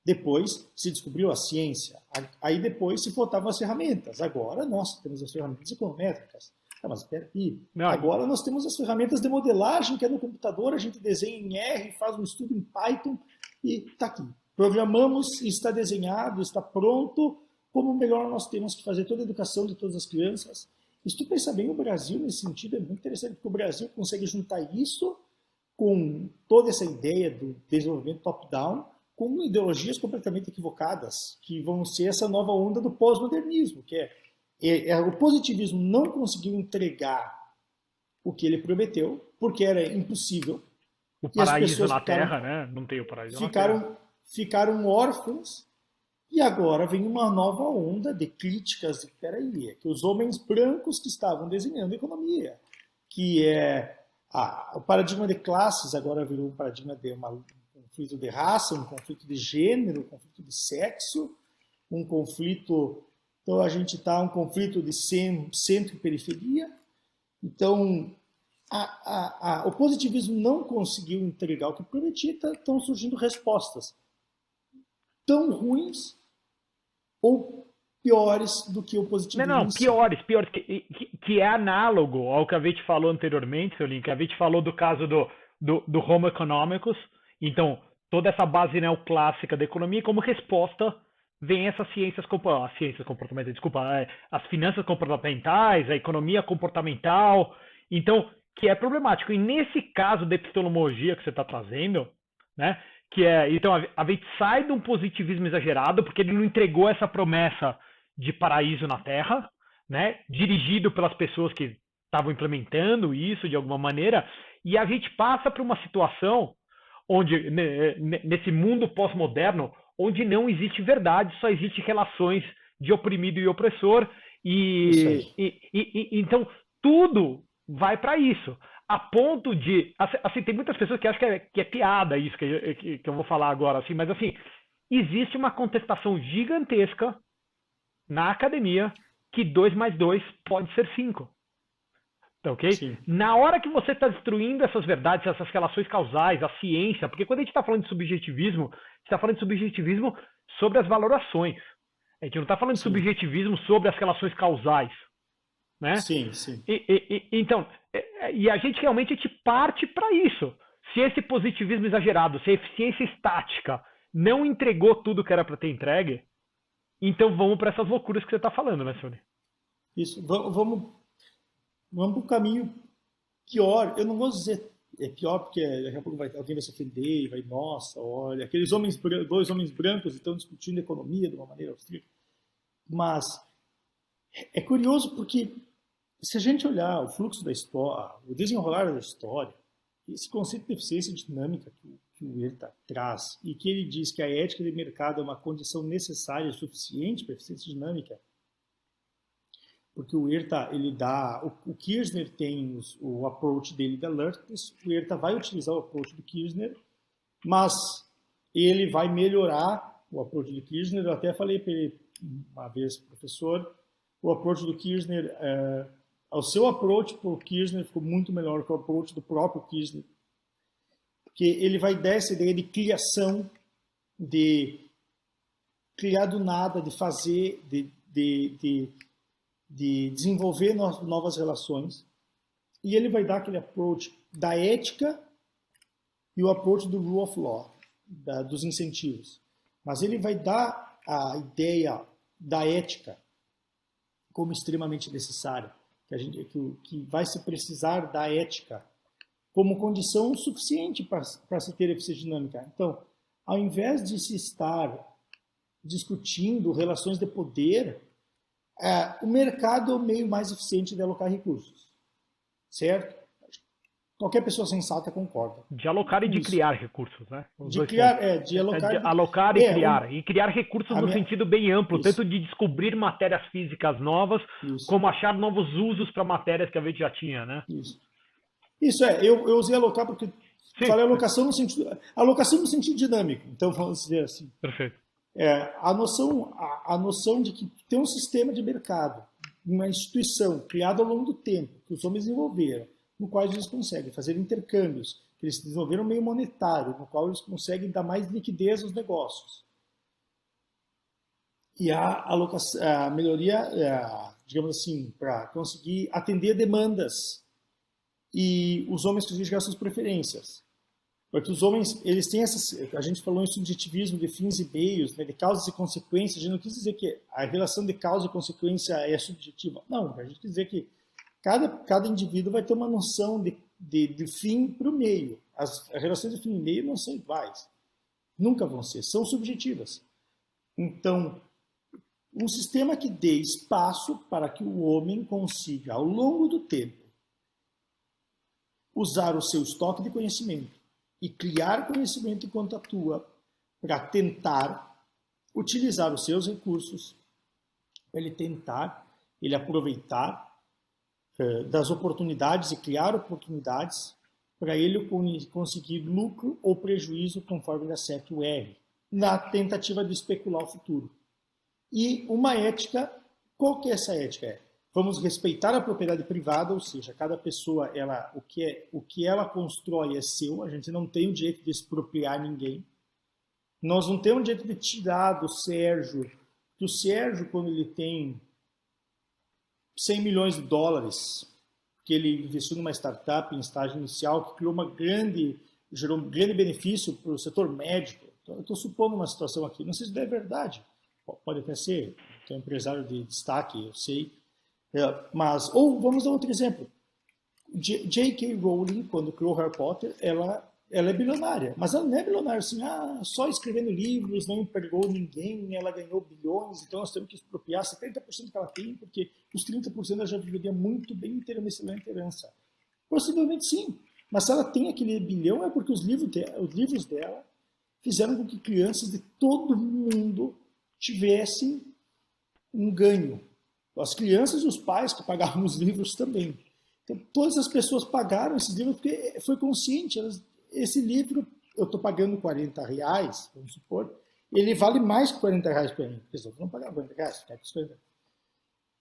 Depois se descobriu a ciência. Aí depois se faltavam as ferramentas. Agora nós temos as ferramentas econométricas. Mas espera aí. Agora nós temos as ferramentas de modelagem, que é no computador, a gente desenha em R, faz um estudo em Python e está aqui. Programamos, está desenhado, está pronto. Como melhor nós temos que fazer toda a educação de todas as crianças. E se tu pensar bem, o Brasil, nesse sentido, é muito interessante, porque o Brasil consegue juntar isso com toda essa ideia do desenvolvimento top-down, com ideologias completamente equivocadas, que vão ser essa nova onda do pós-modernismo, que o positivismo não conseguiu entregar o que ele prometeu, porque era impossível, O e as paraíso pessoas na Terra, né? Não tem o paraíso na Terra. ficaram órfãos, e agora vem uma nova onda de críticas de, peraí, que os homens brancos que estavam desenhando a economia, que o paradigma de classes agora virou um paradigma de um conflito de raça, um conflito de gênero, um conflito de sexo, um conflito, então a gente está um conflito de centro e periferia. Então, o positivismo não conseguiu entregar o que prometia, estão surgindo respostas tão ruins ou piores do que o positivismo. Não, piores, que é análogo ao que a gente falou anteriormente, seu Link. A gente falou do caso do Homo economicus. Então, toda essa base neoclássica da economia, como resposta vem essas ciências comportamentais, as finanças comportamentais, a economia comportamental. Então, que é problemático. E nesse caso da epistemologia que você está trazendo, né? Então, a gente sai de um positivismo exagerado, porque ele não entregou essa promessa de paraíso na Terra, né? Dirigido pelas pessoas que estavam implementando isso de alguma maneira, e a gente passa para uma situação onde, nesse mundo pós-moderno, onde não existe verdade, só existe relações de oprimido e opressor, então tudo vai para isso. A ponto de, assim, tem muitas pessoas que acham que é piada isso que eu vou falar agora, assim, mas assim, existe uma contestação gigantesca na academia que 2 mais 2 pode ser 5. Tá, ok? Sim. Na hora que você está destruindo essas verdades, essas relações causais, a ciência, porque quando a gente está falando de subjetivismo, a gente está falando de subjetivismo sobre as valorações. A gente não está falando de subjetivismo sobre as relações causais. Né? Sim, sim. Então, a gente realmente parte para isso. Se esse positivismo exagerado, se a eficiência estática não entregou tudo que era para ter entregue, então vamos para essas loucuras que você está falando, né, Sônia? Isso. Vamos para um caminho pior. Eu não vou dizer é pior porque daqui a pouco alguém vai se ofender e vai, nossa, olha, aqueles dois homens brancos estão discutindo economia de uma maneira austríaca. Mas é curioso porque se a gente olhar o fluxo da história, o desenrolar da história, esse conceito de eficiência dinâmica que o Herta traz, e que ele diz que a ética de mercado é uma condição necessária e suficiente para a eficiência dinâmica, porque o Herta, ele dá, o Kirchner tem o approach dele da alertness, o Herta vai utilizar o approach do Kirchner, mas ele vai melhorar o approach do Kirchner. Eu até falei para ele uma vez, professor, o approach do Kirchner, o seu approach para o Kirchner ficou muito melhor que o approach do próprio Kirchner, porque ele vai dar essa ideia de criação, de criar do nada, de fazer, de desenvolver novas relações, e ele vai dar aquele approach da ética e o approach do rule of law, dos incentivos. Mas ele vai dar a ideia da ética como extremamente necessária, que vai se precisar da ética como condição suficiente para se ter eficiência dinâmica. Então, ao invés de se estar discutindo relações de poder, o mercado é o meio mais eficiente de alocar recursos, certo? Qualquer pessoa sensata concorda. De alocar e de criar recursos, né? De alocar. De alocar e criar. E criar recursos no sentido bem amplo, Isso. tanto de descobrir matérias físicas novas, como achar novos usos para matérias que a gente já tinha, né? Isso eu usei alocar porque falei alocação no sentido dinâmico. Então vamos dizer assim. Perfeito. A noção de que tem um sistema de mercado, uma instituição criada ao longo do tempo, que os homens desenvolveram, no qual eles conseguem fazer intercâmbios, que eles desenvolveram um meio monetário, no qual eles conseguem dar mais liquidez aos negócios. E a melhoria, digamos assim, para conseguir atender demandas e os homens conseguem chegar às suas preferências. Porque os homens, eles têm essas... A gente falou em subjetivismo de fins e meios, né, de causas e consequências. A gente não quis dizer que a relação de causa e consequência é subjetiva. Não, a gente quis dizer que cada indivíduo vai ter uma noção de fim para o meio. As relações de fim e meio não são iguais. Nunca vão ser. São subjetivas. Então, um sistema que dê espaço para que o homem consiga, ao longo do tempo, usar o seu estoque de conhecimento e criar conhecimento enquanto atua para tentar utilizar os seus recursos, para ele aproveitar das oportunidades e criar oportunidades para ele conseguir lucro ou prejuízo conforme ele acerte o R, na tentativa de especular o futuro. E uma ética, qual que é essa ética? Vamos respeitar a propriedade privada, ou seja, cada pessoa, o que ela constrói é seu, a gente não tem o direito de expropriar ninguém. Nós não temos o direito de tirar do Sérgio, que o Sérgio, quando ele tem 100 milhões de dólares, que ele investiu numa startup em estágio inicial, que gerou um grande benefício para o setor médico. Então, eu estou supondo uma situação aqui, não sei se é verdade, pode até ser, tem um empresário de destaque, eu sei. Ou vamos dar outro exemplo. J.K. Rowling, quando criou Harry Potter, ela é bilionária. Mas ela não é bilionária assim, só escrevendo livros, não empregou ninguém, ela ganhou bilhões, então nós temos que expropriar 70% que ela tem, porque os 30% ela já viveria muito bem inteira nessa herança. Possivelmente sim. Mas se ela tem aquele bilhão, é porque os livros dela fizeram com que crianças de todo mundo tivessem um ganho. As crianças e os pais que pagavam os livros também. Então, todas as pessoas pagaram esses livros porque foi consciente. Esse livro, eu estou pagando R$40, vamos supor, ele vale mais que R$40 para mim. Pessoal, não pagar R$40,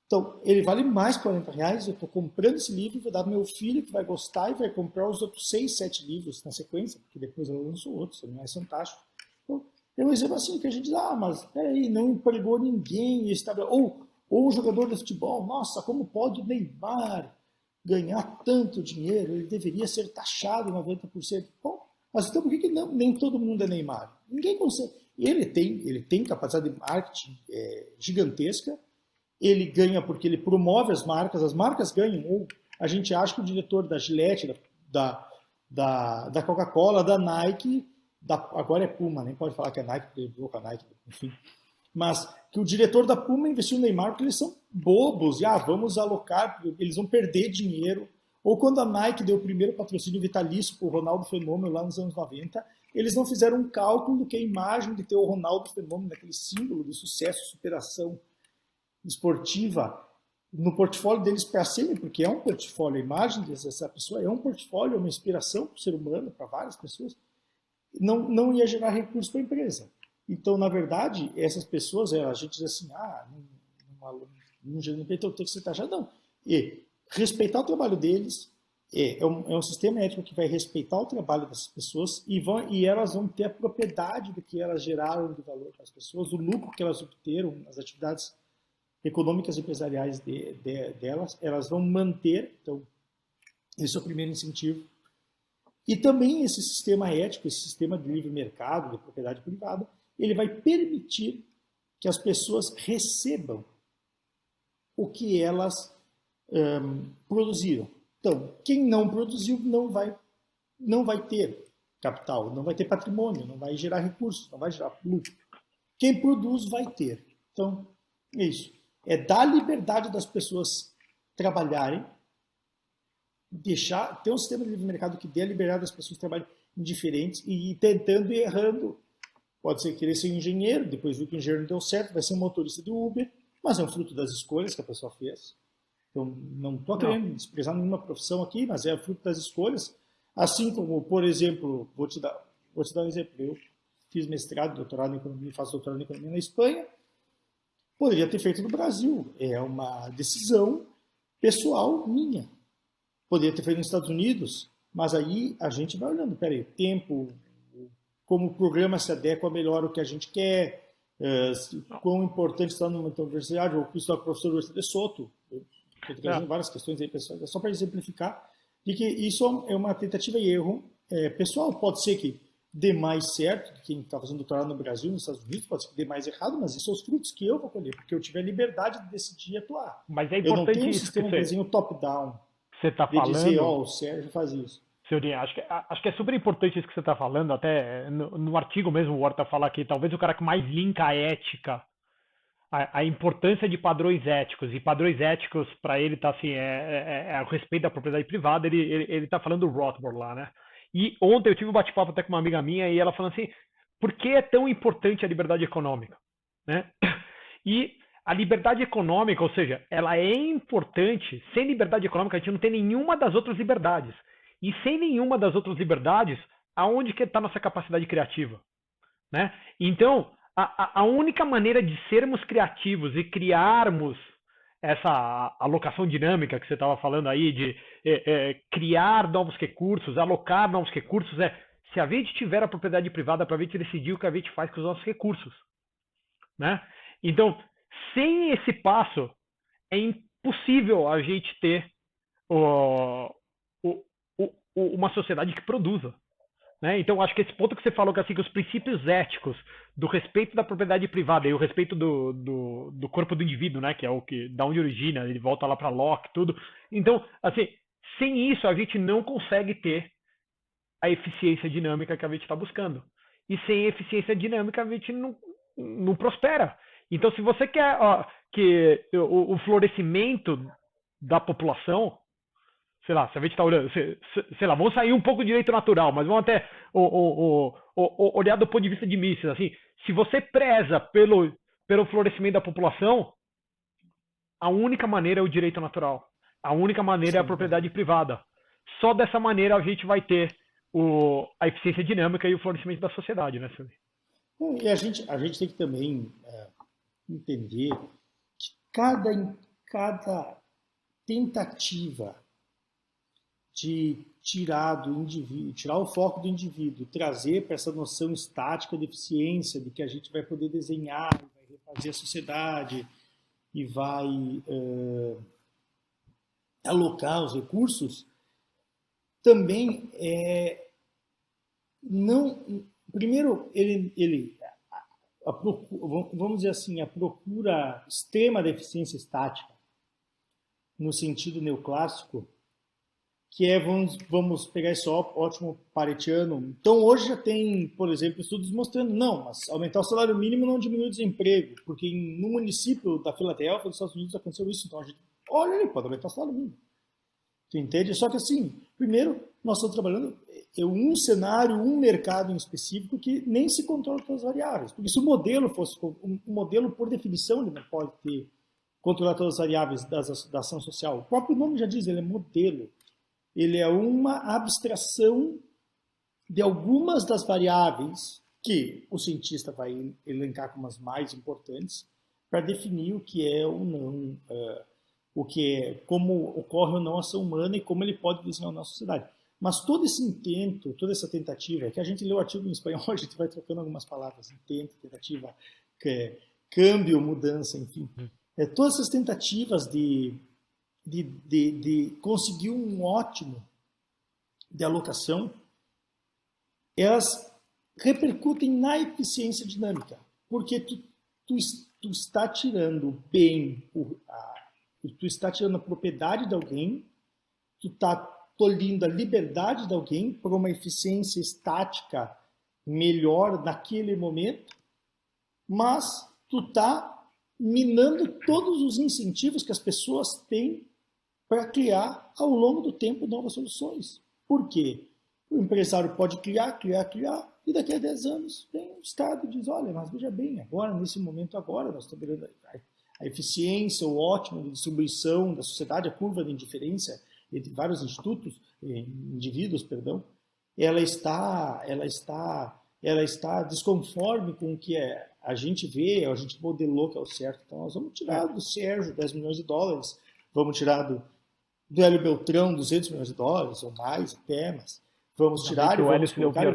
então, ele vale mais que R$40, eu estou comprando esse livro, vou dar para meu filho que vai gostar e vai comprar os outros 6, 7 livros na sequência, porque depois eu lanço outros, também é fantástico. Então, é um exemplo assim que a gente diz, mas peraí, não empregou ninguém, ou um jogador de futebol, nossa, como pode o Neymar ganhar tanto dinheiro? Ele deveria ser taxado 90%. Bom, mas então por que nem todo mundo é Neymar? Ninguém consegue. Ele tem capacidade de marketing gigantesca, ele ganha porque ele promove as marcas ganham, ou a gente acha que o diretor da Gillette, da Coca-Cola, da Nike, agora é Puma, nem pode falar que é Nike, porque ele virou com a Nike, enfim. Mas que o diretor da Puma investiu no Neymar porque eles são bobos, e vamos alocar, eles vão perder dinheiro. Ou quando a Nike deu o primeiro patrocínio vitalício para o Ronaldo Fenômeno lá nos anos 90, eles não fizeram um cálculo do que a imagem de ter o Ronaldo Fenômeno, aquele símbolo de sucesso, superação esportiva, no portfólio deles para sempre, porque é um portfólio, a imagem dessa pessoa é um portfólio, é uma inspiração para o ser humano, para várias pessoas, não ia gerar recursos para a empresa. Então, na verdade, essas pessoas, a gente diz assim, não gera então tem que ser taxado, não. E respeitar o trabalho deles é um sistema ético que vai respeitar o trabalho dessas pessoas e elas vão ter a propriedade do que elas geraram de valor para as pessoas, do lucro que elas obteram nas atividades econômicas e empresariais delas, elas vão manter. Então, esse é o primeiro incentivo. E também esse sistema ético, esse sistema de livre mercado, de propriedade privada, ele vai permitir que as pessoas recebam o que elas produziram. Então, quem não produziu não vai ter capital, não vai ter patrimônio, não vai gerar recursos, não vai gerar lucro. Quem produz vai ter. Então, é isso. É dar liberdade das pessoas trabalharem, ter um sistema de livre mercado que dê a liberdade das pessoas trabalharem em diferentes e ir tentando e errando. Pode ser querer ser um engenheiro, depois viu que o engenheiro não deu certo, vai ser um motorista de Uber, mas é um fruto das escolhas que a pessoa fez. Então, não estou querendo desprezar nenhuma profissão aqui, mas é fruto das escolhas. Assim como, por exemplo, vou te dar um exemplo. Eu fiz mestrado, doutorado em economia, faço doutorado em economia na Espanha. Poderia ter feito no Brasil. É uma decisão pessoal minha. Poderia ter feito nos Estados Universidos, mas aí a gente vai olhando, peraí, tempo, como o programa se adequa melhor ao que a gente quer, quão importante está numa universidade, ou estudar com o professor Universidade de Soto. Estou trazendo várias questões aí, pessoal, só para exemplificar, de que isso é uma tentativa e erro, pessoal, pode ser que dê mais certo, quem está fazendo doutorado no Brasil, nos Estados Unidos, pode ser que dê mais errado, mas esses são os frutos que eu vou colher, porque eu tive a liberdade de decidir atuar. Mas é Eu não importante tenho um isso sistema de desenho top-down, que você está de dizer, falando, o Sérgio faz isso. Senhorinha, acho que é super importante isso que você está falando, até no artigo mesmo o Horta fala que talvez o cara que mais linka a ética, a importância de padrões éticos, e padrões éticos para ele tá assim, o respeito da propriedade privada, ele tá falando do Rothbard lá, né? E ontem eu tive um bate-papo até com uma amiga minha e ela falando assim, por que é tão importante a liberdade econômica? Né? E a liberdade econômica, ou seja, ela é importante, sem liberdade econômica a gente não tem nenhuma das outras liberdades. E sem nenhuma das outras liberdades, aonde que está a nossa capacidade criativa? Né? Então, a única maneira de sermos criativos e criarmos essa alocação dinâmica que você estava falando aí, de criar novos recursos, alocar novos recursos, se a gente tiver a propriedade privada para a gente decidir o que a gente faz com os nossos recursos. Né? Então, sem esse passo, é impossível a gente ter uma sociedade que produza. Né? Então, acho que esse ponto que você falou, que, assim, que os princípios éticos do respeito da propriedade privada e o respeito do corpo do indivíduo, né? Que é o que da onde origina, ele volta lá para Locke, tudo. Então, assim, sem isso a gente não consegue ter a eficiência dinâmica que a gente está buscando. E sem eficiência dinâmica a gente não prospera. Então, se você quer que o florescimento da população, sei lá, se a gente está olhando, sei lá, vamos sair um pouco do direito natural, mas vamos até olhar do ponto de vista de Mises, assim, se você preza pelo florescimento da população, a única maneira é o direito natural, a única maneira é a propriedade privada. Só dessa maneira a gente vai ter a eficiência dinâmica e o florescimento da sociedade, né, Silvio? E a gente tem que também entender que cada tentativa de tirar do indivíduo, tirar o foco do indivíduo, trazer para essa noção estática de eficiência, de que a gente vai poder desenhar, vai refazer a sociedade e vai alocar os recursos, também não. Primeiro, vamos dizer assim, a procura extrema da eficiência estática, no sentido neoclássico, que vamos pegar esse ótimo paretiano. Então, hoje já tem, por exemplo, estudos mostrando, não, mas aumentar o salário mínimo não diminui o desemprego, porque no município da Filadélfia, dos Estados Unidos, aconteceu isso. Então, a gente, olha ali, pode aumentar o salário mínimo. Tu entende? Só que, assim, primeiro, nós estamos trabalhando um cenário, um mercado em específico que nem se controla todas as variáveis. Porque se o modelo fosse, um modelo, por definição, ele não pode controlar todas as variáveis da ação social. O próprio nome já diz, ele é modelo. Ele é uma abstração de algumas das variáveis que o cientista vai elencar como as mais importantes para definir o que é ou não, como ocorre ou não a ação humana e como ele pode desenhar a nossa sociedade. Mas todo esse intento, toda essa tentativa, é que a gente lê o artigo em espanhol, a gente vai trocando algumas palavras, intento, tentativa, câmbio, mudança, enfim. Todas essas tentativas de conseguir um ótimo de alocação, elas repercutem na eficiência dinâmica, porque tu está tirando bem, tu está tirando a propriedade de alguém, tu está tolhindo a liberdade de alguém para uma eficiência estática melhor naquele momento, mas tu está minando todos os incentivos que as pessoas têm para criar, ao longo do tempo, novas soluções. Por quê? O empresário pode criar, e daqui a 10 anos vem o Estado e diz, olha, mas veja bem, agora, nesse momento agora, nós estamos vendo a eficiência, o ótimo de distribuição da sociedade, a curva de indiferença entre vários indivíduos, ela está desconforme com o que a gente vê, a gente modelou que é o certo. Então, nós vamos tirar do Sérgio 10 milhões de dólares, vamos tirar do Hélio Beltrão 200 milhões de dólares, ou mais até, mas vamos tirar e vamos colocar...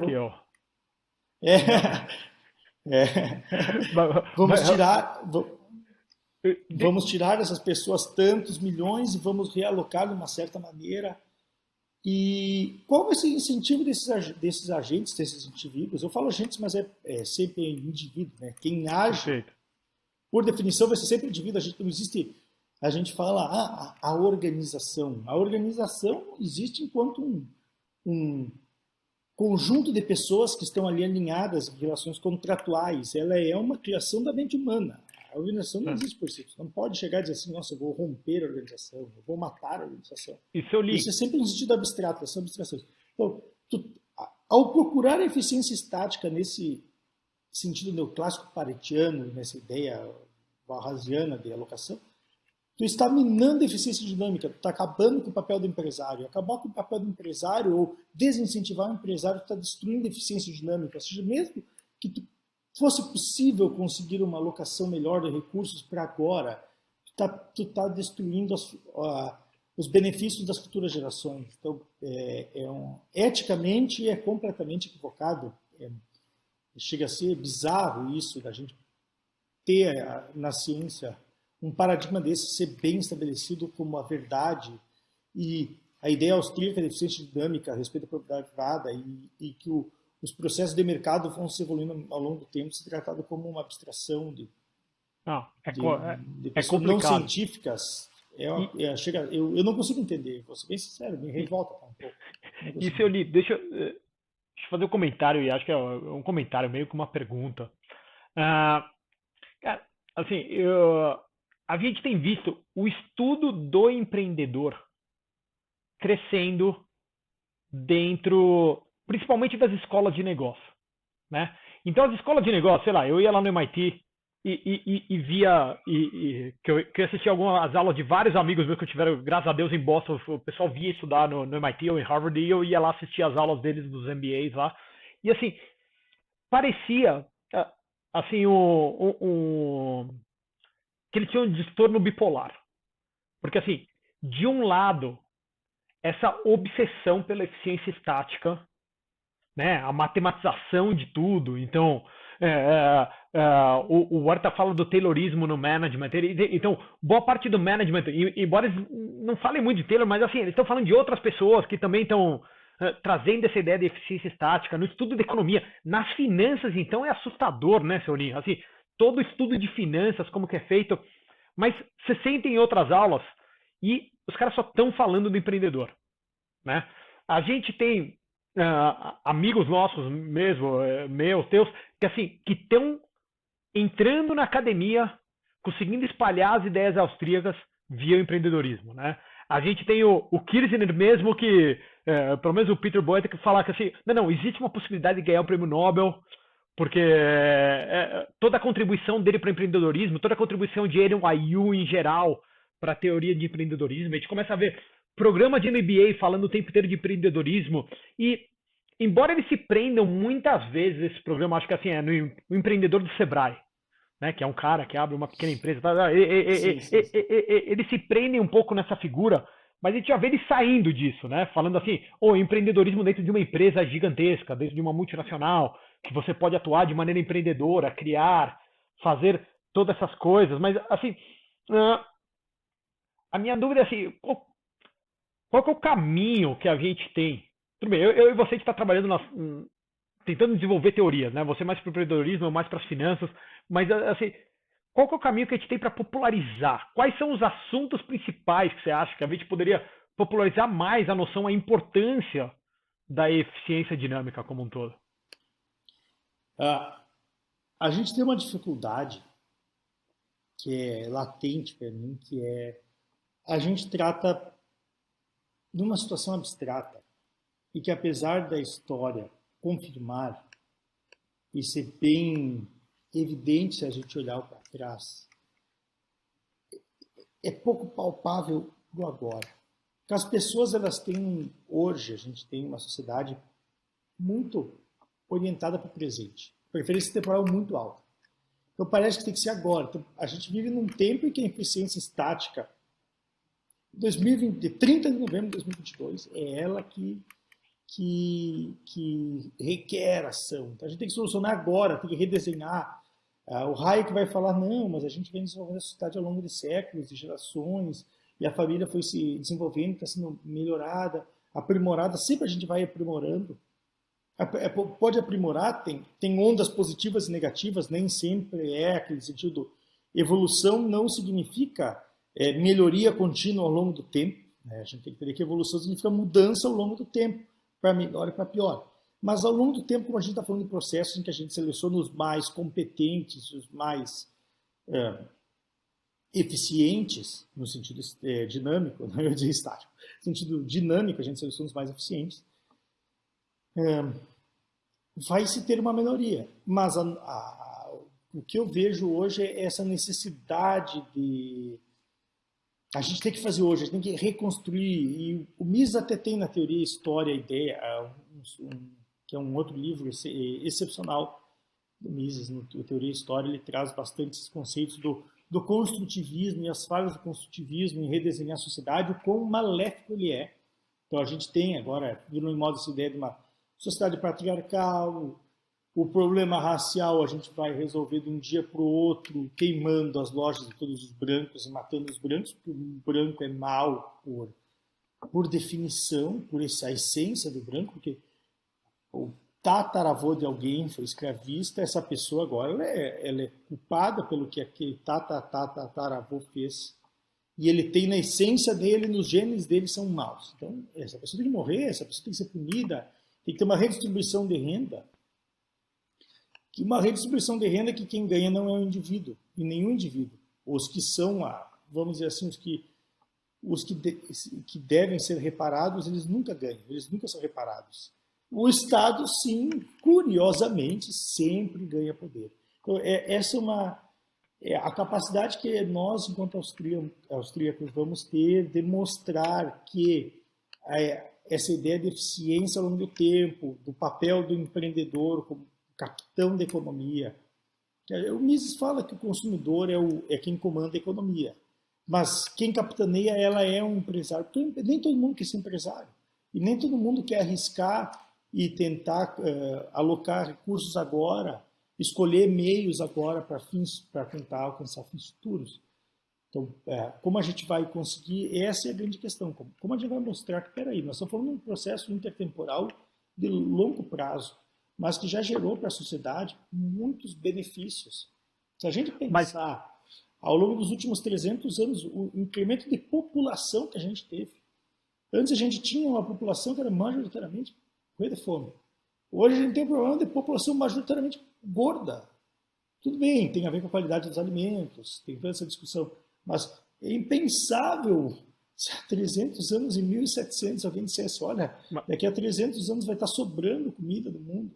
Vamos tirar essas pessoas tantos milhões e vamos realocar de uma certa maneira. E qual vai ser o incentivo desses agentes, desses indivíduos? Eu falo agentes, mas é sempre indivíduo, né? Quem age, Perfeito. por definição, vai ser sempre indivíduo. Não existe. A gente fala a organização. A organização existe enquanto um conjunto de pessoas que estão ali alinhadas em relações contratuais. Ela é uma criação da mente humana. A organização não existe por si. Você não pode chegar e dizer assim, nossa, eu vou romper a organização, eu vou matar a organização. Isso eu li. Isso é sempre um sentido abstrato, são abstrações. Então, ao procurar a eficiência estática nesse sentido neoclássico paretiano, nessa ideia barrasiana de alocação, tu está minando a eficiência dinâmica, tu está acabando com o papel do empresário. Acabar com o papel do empresário ou desincentivar o empresário está destruindo a eficiência dinâmica. Ou seja, mesmo que fosse possível conseguir uma alocação melhor de recursos para agora, tu tá destruindo os benefícios das futuras gerações. Então, eticamente é completamente equivocado. Chega a ser bizarro isso, da gente ter na ciência um paradigma desse ser bem estabelecido como a verdade, e a ideia austríaca de eficiência dinâmica a respeito da propriedade privada e que os processos de mercado vão se evoluindo ao longo do tempo, se tratado como uma abstração de pessoas não científicas. Eu não consigo entender, vou ser bem sincero, me revolta um pouco. Isso eu li. Deixa eu fazer um comentário, e acho que é um comentário meio que uma pergunta. Cara, assim, a gente tem visto o estudo do empreendedor crescendo dentro, principalmente das escolas de negócio, né? Então, as escolas de negócio, sei lá, eu ia lá no MIT e via, que eu assistia algumas aulas de vários amigos meus que eu tiveram, graças a Deus, em Boston. O pessoal via estudar no MIT ou em Harvard, e eu ia lá assistir as aulas deles dos MBAs lá. E assim, parecia, assim, que ele tinha um transtorno bipolar. Porque, assim, de um lado, essa obsessão pela eficiência estática, né, a matematização de tudo. Então, o Horta fala do Taylorismo no management. Então, boa parte do management, embora eles não falem muito de Taylor, mas assim, eles estão falando de outras pessoas que também estão trazendo essa ideia de eficiência estática no estudo de economia. Nas finanças, então, é assustador, né, Saulinho? Assim, todo estudo de finanças, como que é feito. Mas você senta em outras aulas e os caras só estão falando do empreendedor, né? A gente tem amigos nossos mesmo, meus, teus, que assim, que estão entrando na academia, conseguindo espalhar as ideias austríacas via empreendedorismo, né? A gente tem o Kirchner mesmo, que, pelo menos o Peter Boyd, que fala que assim, não, existe uma possibilidade de ganhar o prêmio Nobel, porque toda a contribuição dele para o empreendedorismo, toda a contribuição de ele, o IU em geral, para a teoria de empreendedorismo, a gente começa a ver programa de MBA falando o tempo inteiro de empreendedorismo, e embora eles se prendam muitas vezes, esse programa, acho que assim, no empreendedor do Sebrae, né, que é um cara que abre uma pequena empresa, eles se prendem um pouco nessa figura, mas a gente já vê eles saindo disso, né, falando assim, empreendedorismo dentro de uma empresa gigantesca, dentro de uma multinacional, que você pode atuar de maneira empreendedora, criar, fazer todas essas coisas, mas assim, a minha dúvida é assim, qual que é o caminho que a gente tem? Tudo bem, eu e você está trabalhando tentando desenvolver teorias, né? Você mais para o empreendedorismo, eu mais para as finanças, mas assim, qual que é o caminho que a gente tem para popularizar? Quais são os assuntos principais que você acha que a gente poderia popularizar mais a noção, a importância da eficiência dinâmica como um todo? A gente tem uma dificuldade que é latente para mim, que é a gente trata de uma situação abstrata e que, apesar da história confirmar e ser bem evidente se a gente olhar para trás, é pouco palpável do agora. Porque as pessoas, elas têm, hoje, a gente tem uma sociedade muito orientada para o presente, preferência temporal muito alta. Então parece que tem que ser agora. Então, a gente vive num tempo em que a eficiência estática, 30 de novembro de 2022, é ela que requer ação. Então a gente tem que solucionar agora, tem que redesenhar. O Hayek vai falar, não, mas a gente vem desenvolvendo a sociedade ao longo de séculos, de gerações, e a família foi se desenvolvendo, está sendo melhorada. aprimorada, sempre a gente vai aprimorando. Pode aprimorar, tem ondas positivas e negativas, nem sempre é aquele sentido. Evolução não significa melhoria contínua ao longo do tempo, né? A gente tem que entender que evolução significa mudança ao longo do tempo, para melhor e para pior. Mas ao longo do tempo, como a gente está falando de processos em que a gente seleciona os mais competentes, os mais eficientes, no sentido dinâmico, não eu dizer estático, no sentido dinâmico, a gente seleciona os mais eficientes, vai se ter uma melhoria. Mas o que eu vejo hoje é essa necessidade de... A gente tem que fazer hoje, a gente tem que reconstruir. E o Mises até tem na teoria História a ideia, que é um outro livro excepcional do Mises, no Teoria História, ele traz bastante esses conceitos do construtivismo e as falhas do construtivismo em redesenhar a sociedade, o quão maléfico ele é. Então a gente tem agora, virou em moda essa ideia de uma sociedade patriarcal, o problema racial a gente vai resolver de um dia para o outro, queimando as lojas de todos os brancos e matando os brancos, porque o branco é mau por definição, por essa essência do branco, porque o tataravô de alguém foi escravista, essa pessoa agora ela é culpada pelo que aquele tataravô fez. E ele tem na essência dele, nos genes dele são maus. Então, essa pessoa tem que morrer, essa pessoa tem que ser punida, tem que ter uma redistribuição de renda. Uma redistribuição de renda que quem ganha não é o indivíduo, e nenhum indivíduo. Os que são, vamos dizer assim, os que devem ser reparados, eles nunca ganham, eles nunca são reparados. O Estado, sim, curiosamente, sempre ganha poder. Então, essa é a capacidade que nós, enquanto austríacos, vamos ter de mostrar que essa ideia de eficiência ao longo do tempo, do papel do empreendedor como capitão da economia. O Mises fala que o consumidor é quem comanda a economia, mas quem capitaneia ela é um empresário. Porque nem todo mundo quer ser empresário, e nem todo mundo quer arriscar e tentar alocar recursos agora, escolher meios agora para tentar alcançar fins futuros. Então, como a gente vai conseguir, essa é a grande questão, como a gente vai mostrar que, peraí, nós estamos falando de um processo intertemporal de longo prazo, mas que já gerou para a sociedade muitos benefícios. Se a gente pensar, ao longo dos últimos 300 anos, o incremento de população que a gente teve. Antes a gente tinha uma população que era majoritariamente morrer de fome. Hoje a gente tem um problema de população majoritariamente gorda. Tudo bem, tem a ver com a qualidade dos alimentos, tem toda essa discussão, mas é impensável se há 300 anos, em 1700, alguém dissesse, olha, daqui a 300 anos vai estar sobrando comida no mundo.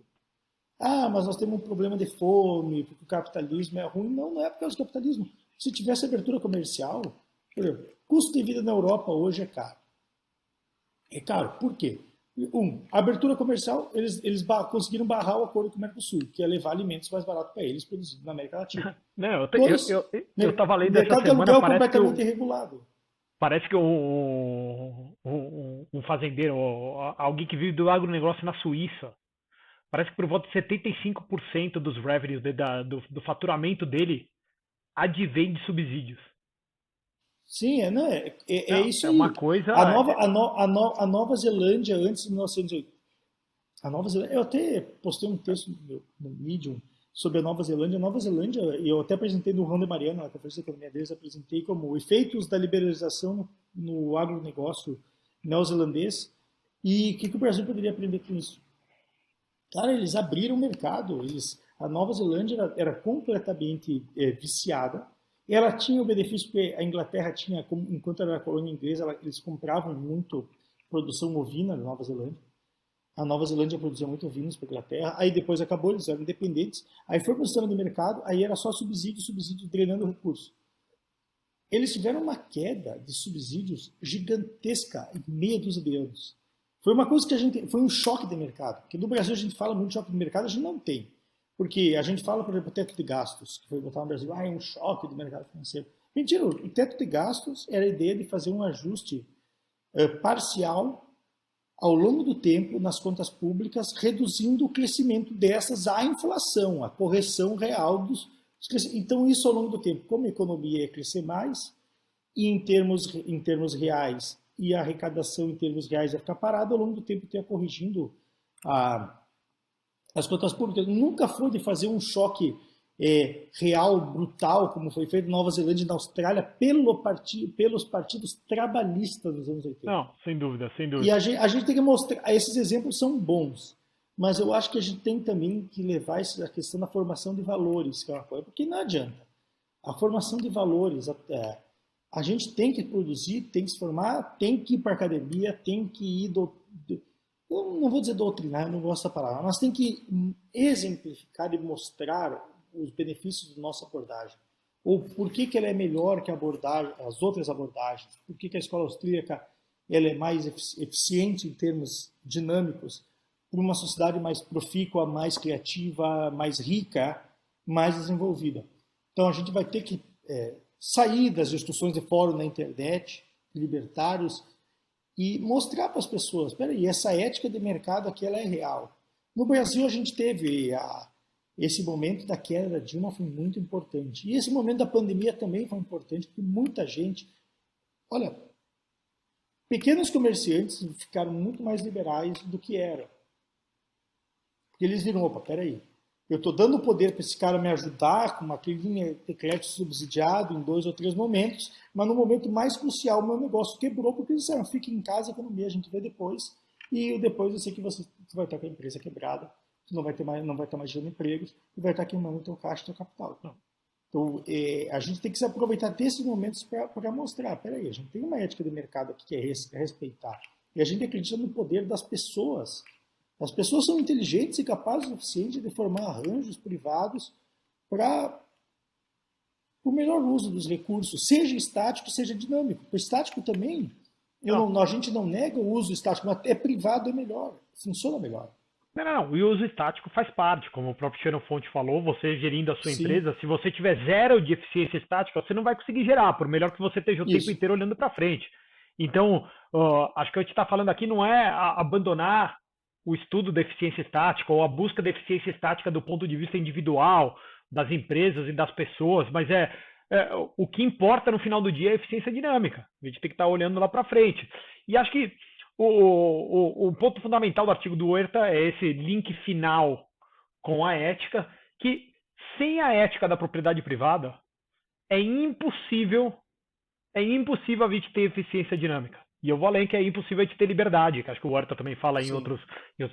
Mas nós temos um problema de fome, porque o capitalismo é ruim. Não é por causa do capitalismo. Se tivesse abertura comercial, por exemplo, custo de vida na Europa hoje é caro. É caro, por quê? A abertura comercial, eles conseguiram barrar o acordo com o Mercosul, que ia levar alimentos mais baratos para eles, produzidos na América Latina. Não, eu estava lendo essa semana, mercado completamente irregulado. Parece que um fazendeiro, alguém que vive do agronegócio na Suíça, parece que por volta de 75% dos revenues do faturamento dele advém de subsídios. Sim, é isso aí. É uma coisa... A Nova Zelândia, antes de 1980... A Nova Zelândia, eu até postei um texto no Medium sobre a Nova Zelândia. A Nova Zelândia, eu até apresentei no Ron de Mariano, na Conferência de Economia deles, apresentei como efeitos da liberalização no agronegócio neozelandês e o que o Brasil poderia aprender com isso. Cara, eles abriram o mercado. A Nova Zelândia era completamente viciada. Ela tinha o benefício que a Inglaterra tinha, enquanto era colônia inglesa, eles compravam muito produção ovina da Nova Zelândia. A Nova Zelândia produzia muito ovinos para a Inglaterra. Aí depois acabou, eles eram independentes. Aí foi para o sistema de mercado, aí era só subsídio drenando o recurso. Eles tiveram uma queda de subsídios gigantesca em meia dúzia de anos. Foi uma coisa que foi um choque de mercado. Porque no Brasil a gente fala muito de choque de mercado, a gente não tem. Porque a gente fala, por exemplo, o teto de gastos, que foi botar no Brasil, é um choque do mercado financeiro. Mentira, o teto de gastos era a ideia de fazer um ajuste parcial ao longo do tempo nas contas públicas, reduzindo o crescimento dessas à inflação, a correção real dos crescimentos. Então, isso ao longo do tempo, como a economia ia crescer mais, e em termos reais e a arrecadação em termos reais ia ficar parada, ao longo do tempo ia corrigindo as contas públicas. Nunca foi de fazer um choque real, brutal, como foi feito na Nova Zelândia e na Austrália, pelos partidos trabalhistas nos anos 80. Não, sem dúvida, sem E dúvida. a gente tem que mostrar, esses exemplos são bons, mas eu acho que a gente tem também que levar a questão da formação de valores, que é uma coisa, porque não adianta. A formação de valores, a gente tem que produzir, tem que se formar, tem que ir para a academia, tem que ir, eu não vou dizer doutrinar, eu não gosto dessa palavra, mas tem que exemplificar e mostrar os benefícios da nossa abordagem. Ou por que ela é melhor que as outras abordagens, por que a escola austríaca ela é mais eficiente em termos dinâmicos para uma sociedade mais profícua, mais criativa, mais rica, mais desenvolvida. Então a gente vai ter que sair das discussões de fórum na internet, libertários, e mostrar para as pessoas, peraí, essa ética de mercado aqui ela é real. No Brasil a gente teve esse momento da queda da Dilma foi muito importante. E esse momento da pandemia também foi importante, porque muita gente... Olha, pequenos comerciantes ficaram muito mais liberais do que eram. Porque eles viram, opa, peraí, eu estou dando poder para esse cara me ajudar com uma linha de crédito subsidiado em 2 ou 3 momentos, mas no momento mais crucial o meu negócio quebrou, porque eles disseram, fique em casa, economia, a gente vê depois. E depois eu sei que você vai estar com a empresa quebrada, não vai estar mais gerando empregos e vai estar queimando o teu caixa e teu capital. Então, a gente tem que se aproveitar desses momentos para mostrar, peraí, a gente tem uma ética de mercado aqui que é respeitar. E a gente acredita no poder das pessoas. As pessoas são inteligentes e capazes o suficiente de formar arranjos privados para o melhor uso dos recursos, seja estático, seja dinâmico. O estático também, a gente não nega o uso estático, mas privado é melhor, funciona melhor. Não. E o uso estático faz parte, como o próprio Xenofonte falou, você gerindo a sua Sim. empresa, se você tiver 0 de eficiência estática, você não vai conseguir gerar, por melhor que você esteja o tempo inteiro olhando para frente. Então, acho que a gente está falando aqui não é abandonar o estudo da eficiência estática ou a busca da eficiência estática do ponto de vista individual, das empresas e das pessoas, mas o que importa no final do dia é a eficiência dinâmica. A gente tem que estar olhando lá para frente. E acho que o ponto fundamental do artigo do Huerta é esse link final com a ética, que sem a ética da propriedade privada é impossível a gente ter eficiência dinâmica. E eu vou além que é impossível a gente ter liberdade, que acho que o Huerta também fala em outros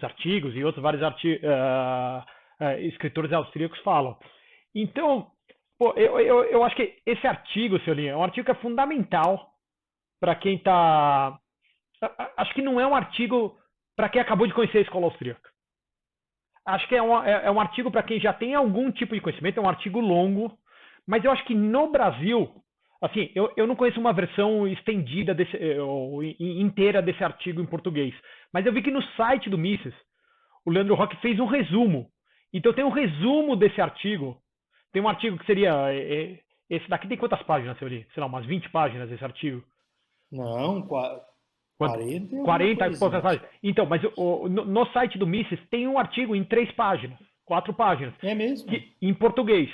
artigos, e outros vários escritores austríacos falam. Então, eu acho que esse artigo, seu Linha, é um artigo que é fundamental para quem está... Acho que não é um artigo para quem acabou de conhecer a escola austríaca. Acho que é um artigo para quem já tem algum tipo de conhecimento, é um artigo longo, mas eu acho que no Brasil, assim, eu não conheço uma versão estendida inteira desse artigo em português, mas eu vi que no site do Mises, o Leandro Roque fez um resumo. Então tem um resumo desse artigo. Tem um artigo que seria... Esse daqui tem quantas páginas, seu Linha? Sei lá, umas 20 páginas esse artigo. Não, 40 e poucas páginas. Então, mas no site do Mises tem um artigo em 3 páginas, 4 páginas. É mesmo? Em português.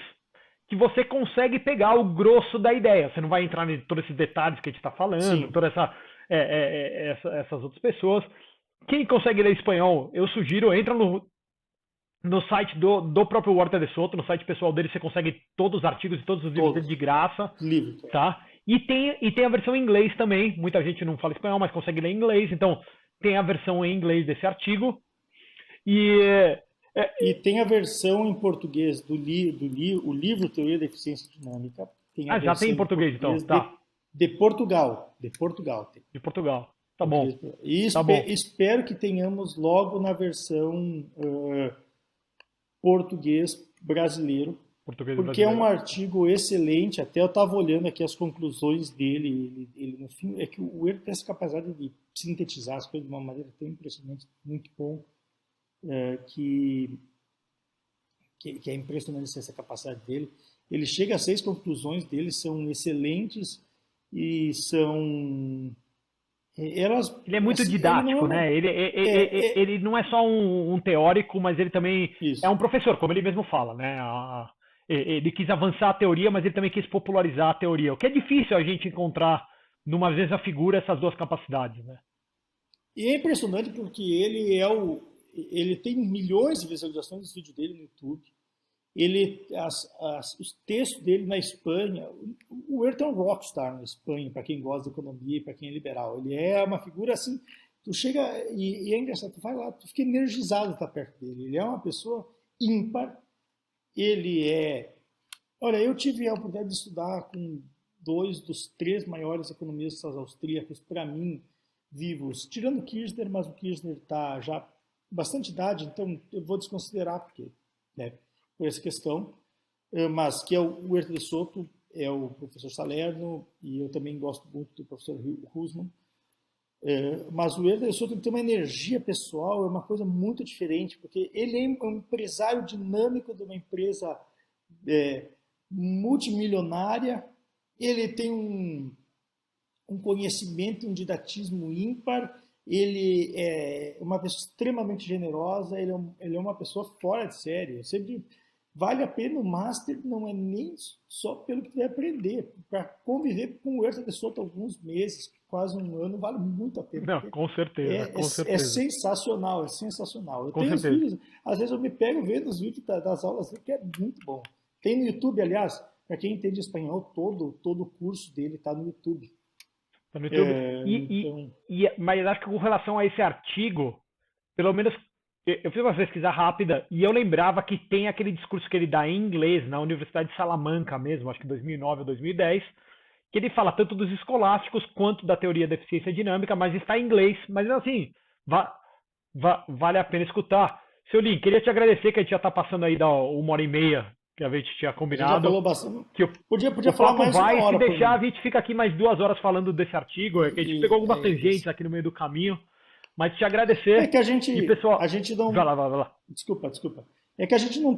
Que você consegue pegar o grosso da ideia. Você não vai entrar em todos esses detalhes que a gente está falando, todas essas outras pessoas. Quem consegue ler espanhol, eu sugiro, entra no site do próprio Huerta de Soto, no site pessoal dele, você consegue todos os artigos e todos os livros dele de graça. Tá? E tem a versão em inglês também. Muita gente não fala espanhol, mas consegue ler em inglês. Então, tem a versão em inglês desse artigo. E tem a versão em português o livro Teoria da Eficiência Dinâmica. Já tem em português, então. Tá. De Portugal. De Portugal. Tá bom. E espero que tenhamos logo na versão português brasileiro. Porque é um artigo excelente, até eu estava olhando aqui as conclusões dele, ele no fim, é que o Huerta tem essa capacidade de sintetizar as coisas de uma maneira tão impressionante, muito bom, que é impressionante essa capacidade dele. Ele chega a 6 conclusões dele, são excelentes e são... ele é muito didático, né? Ele não é só um teórico, mas ele também é um professor, como ele mesmo fala, né? Ele quis avançar a teoria, mas ele também quis popularizar a teoria. O que é difícil a gente encontrar numa mesma figura essas duas capacidades, né? E é impressionante porque ele tem milhões de visualizações dos vídeos dele no YouTube. Os textos dele na Espanha, o Ayrton é um rockstar na Espanha, para quem gosta de economia e para quem é liberal. Ele é uma figura assim, tu chega e é engraçado, tu vai lá, tu fica energizado de estar perto dele. Ele é uma pessoa ímpar. Olha, eu tive a oportunidade de estudar com 2 dos 3 maiores economistas austríacos, para mim, vivos, tirando Kirchner, mas o Kirchner está já bastante idade, então eu vou desconsiderar porque, né, por essa questão, mas que é o Huerta de Soto, é o professor Salerno, e eu também gosto muito do professor Husman. Mas o Huerta de Soto tem uma energia pessoal, é uma coisa muito diferente, porque ele é um empresário dinâmico de uma empresa multimilionária, ele tem um conhecimento, um didatismo ímpar, ele é uma pessoa extremamente generosa, ele é uma pessoa fora de série. Eu sempre vale a pena o Master, não é nem só pelo que tu vai aprender, para conviver com o Huerta de Soto alguns meses, quase um ano, vale muito a pena. Não, com certeza, com certeza. É sensacional, é sensacional. Eu com tenho certeza. os vídeos, às vezes eu me pego vendo os vídeos das aulas, que é muito bom. Tem no YouTube, aliás, para quem entende espanhol, todo o curso dele está no YouTube. Tá no YouTube. Mas acho que com relação a esse artigo, pelo menos eu fiz uma pesquisa rápida e eu lembrava que tem aquele discurso que ele dá em inglês na Universidade de Salamanca mesmo, acho que 2009 ou 2010, que ele fala tanto dos escolásticos quanto da teoria da eficiência dinâmica, mas está em inglês. Mas assim, vale a pena escutar. Seu Lin, queria te agradecer que a gente já está passando aí da 1h30 que a gente tinha combinado. A gente já falou bastante. Que podia falar mais uma hora. Se deixar, a gente fica aqui mais 2 horas falando desse artigo, que a gente pegou algumas tangentes aqui no meio do caminho. Mas te agradecer. É que a gente não. Vai lá. Desculpa. É que a gente não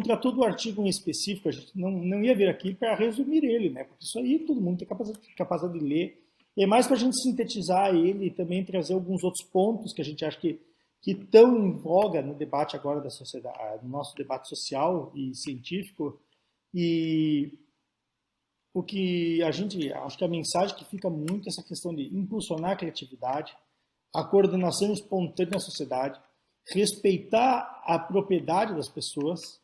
tratou do artigo em específico, a gente não ia vir aqui para resumir ele, né? Porque isso aí todo mundo tem capacidade de ler. É mais para a gente sintetizar ele e também trazer alguns outros pontos que a gente acha que estão em voga no debate agora da sociedade, no nosso debate social e científico. E o que acho que a mensagem que fica muito é essa questão de impulsionar a criatividade, a coordenação espontânea da sociedade, respeitar a propriedade das pessoas,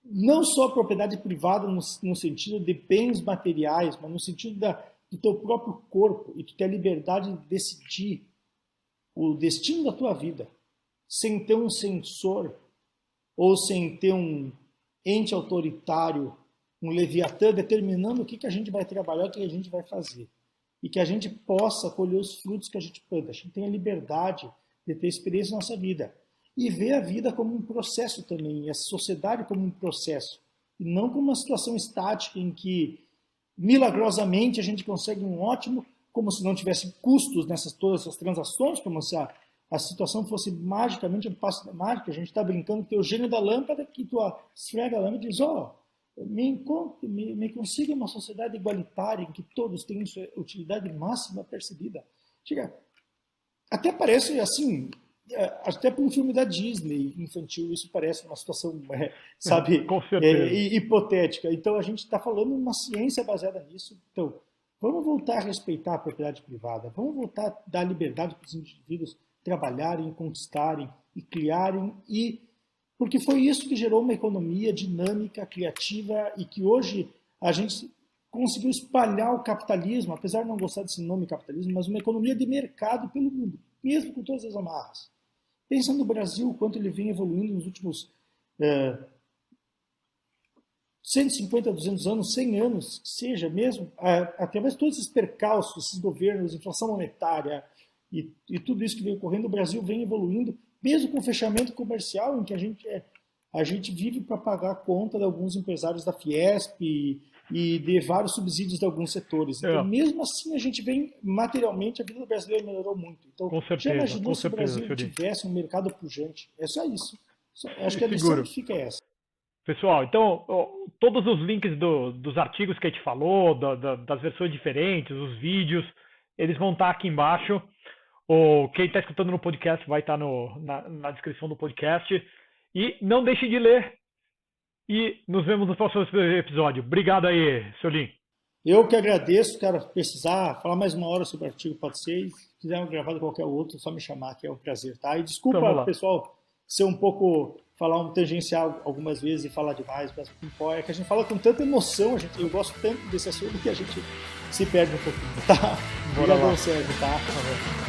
não só a propriedade privada no sentido de bens materiais, mas no sentido do teu próprio corpo, e tu ter a liberdade de decidir o destino da tua vida, sem ter um censor ou sem ter um ente autoritário, um leviatã determinando o que a gente vai trabalhar, o que a gente vai fazer. E que a gente possa colher os frutos que a gente planta. A gente tem a liberdade de ter experiência na nossa vida. E ver a vida como um processo também, e a sociedade como um processo. E não como uma situação estática em que, milagrosamente, a gente consegue um ótimo, como se não tivesse custos todas essas transações, como se a situação fosse magicamente um passo de mágica. A gente está brincando que tem o gênio da lâmpada, que tu esfrega a lâmpada e diz, me consiga uma sociedade igualitária em que todos tenham sua utilidade máxima percebida. Chega, até parece assim, até para um filme da Disney infantil, isso parece uma situação, sabe, hipotética. Então a gente está falando uma ciência baseada nisso. Então, vamos voltar a respeitar a propriedade privada, vamos voltar a dar liberdade para os indivíduos trabalharem, conquistarem e criarem, porque foi isso que gerou uma economia dinâmica, criativa, e que hoje a gente conseguiu espalhar o capitalismo, apesar de não gostar desse nome capitalismo, mas uma economia de mercado pelo mundo, mesmo com todas as amarras. Pensa no Brasil, quanto ele vem evoluindo nos últimos 150, 200 anos, 100 anos, que seja mesmo, através de todos esses percalços, esses governos, inflação monetária e tudo isso que vem ocorrendo, o Brasil vem evoluindo, mesmo com o fechamento comercial, em que a gente vive para pagar a conta de alguns empresários da Fiesp e de vários subsídios de alguns setores. Então, mesmo assim, a gente vem, materialmente, a vida do brasileiro melhorou muito. Então, já imaginou se o Brasil tivesse um mercado pujante? É só isso. Acho que a lição que fica é essa. Pessoal, então, todos os links dos artigos que a gente falou, das versões diferentes, os vídeos, eles vão estar aqui embaixo. Quem está escutando no podcast vai estar na descrição do podcast. E não deixe de ler. E nos vemos no próximo episódio. Obrigado aí, seu Lin. Eu que agradeço, cara, precisar falar mais uma hora sobre o artigo, pode ser. Se quiser gravar de qualquer outro, só me chamar, que é um prazer, tá? E desculpa, pessoal, ser um pouco, falar um tangencial algumas vezes e falar demais, mas é que a gente fala com tanta emoção, eu gosto tanto desse assunto que a gente se perde um pouquinho, tá? Obrigado, Sérgio, tá?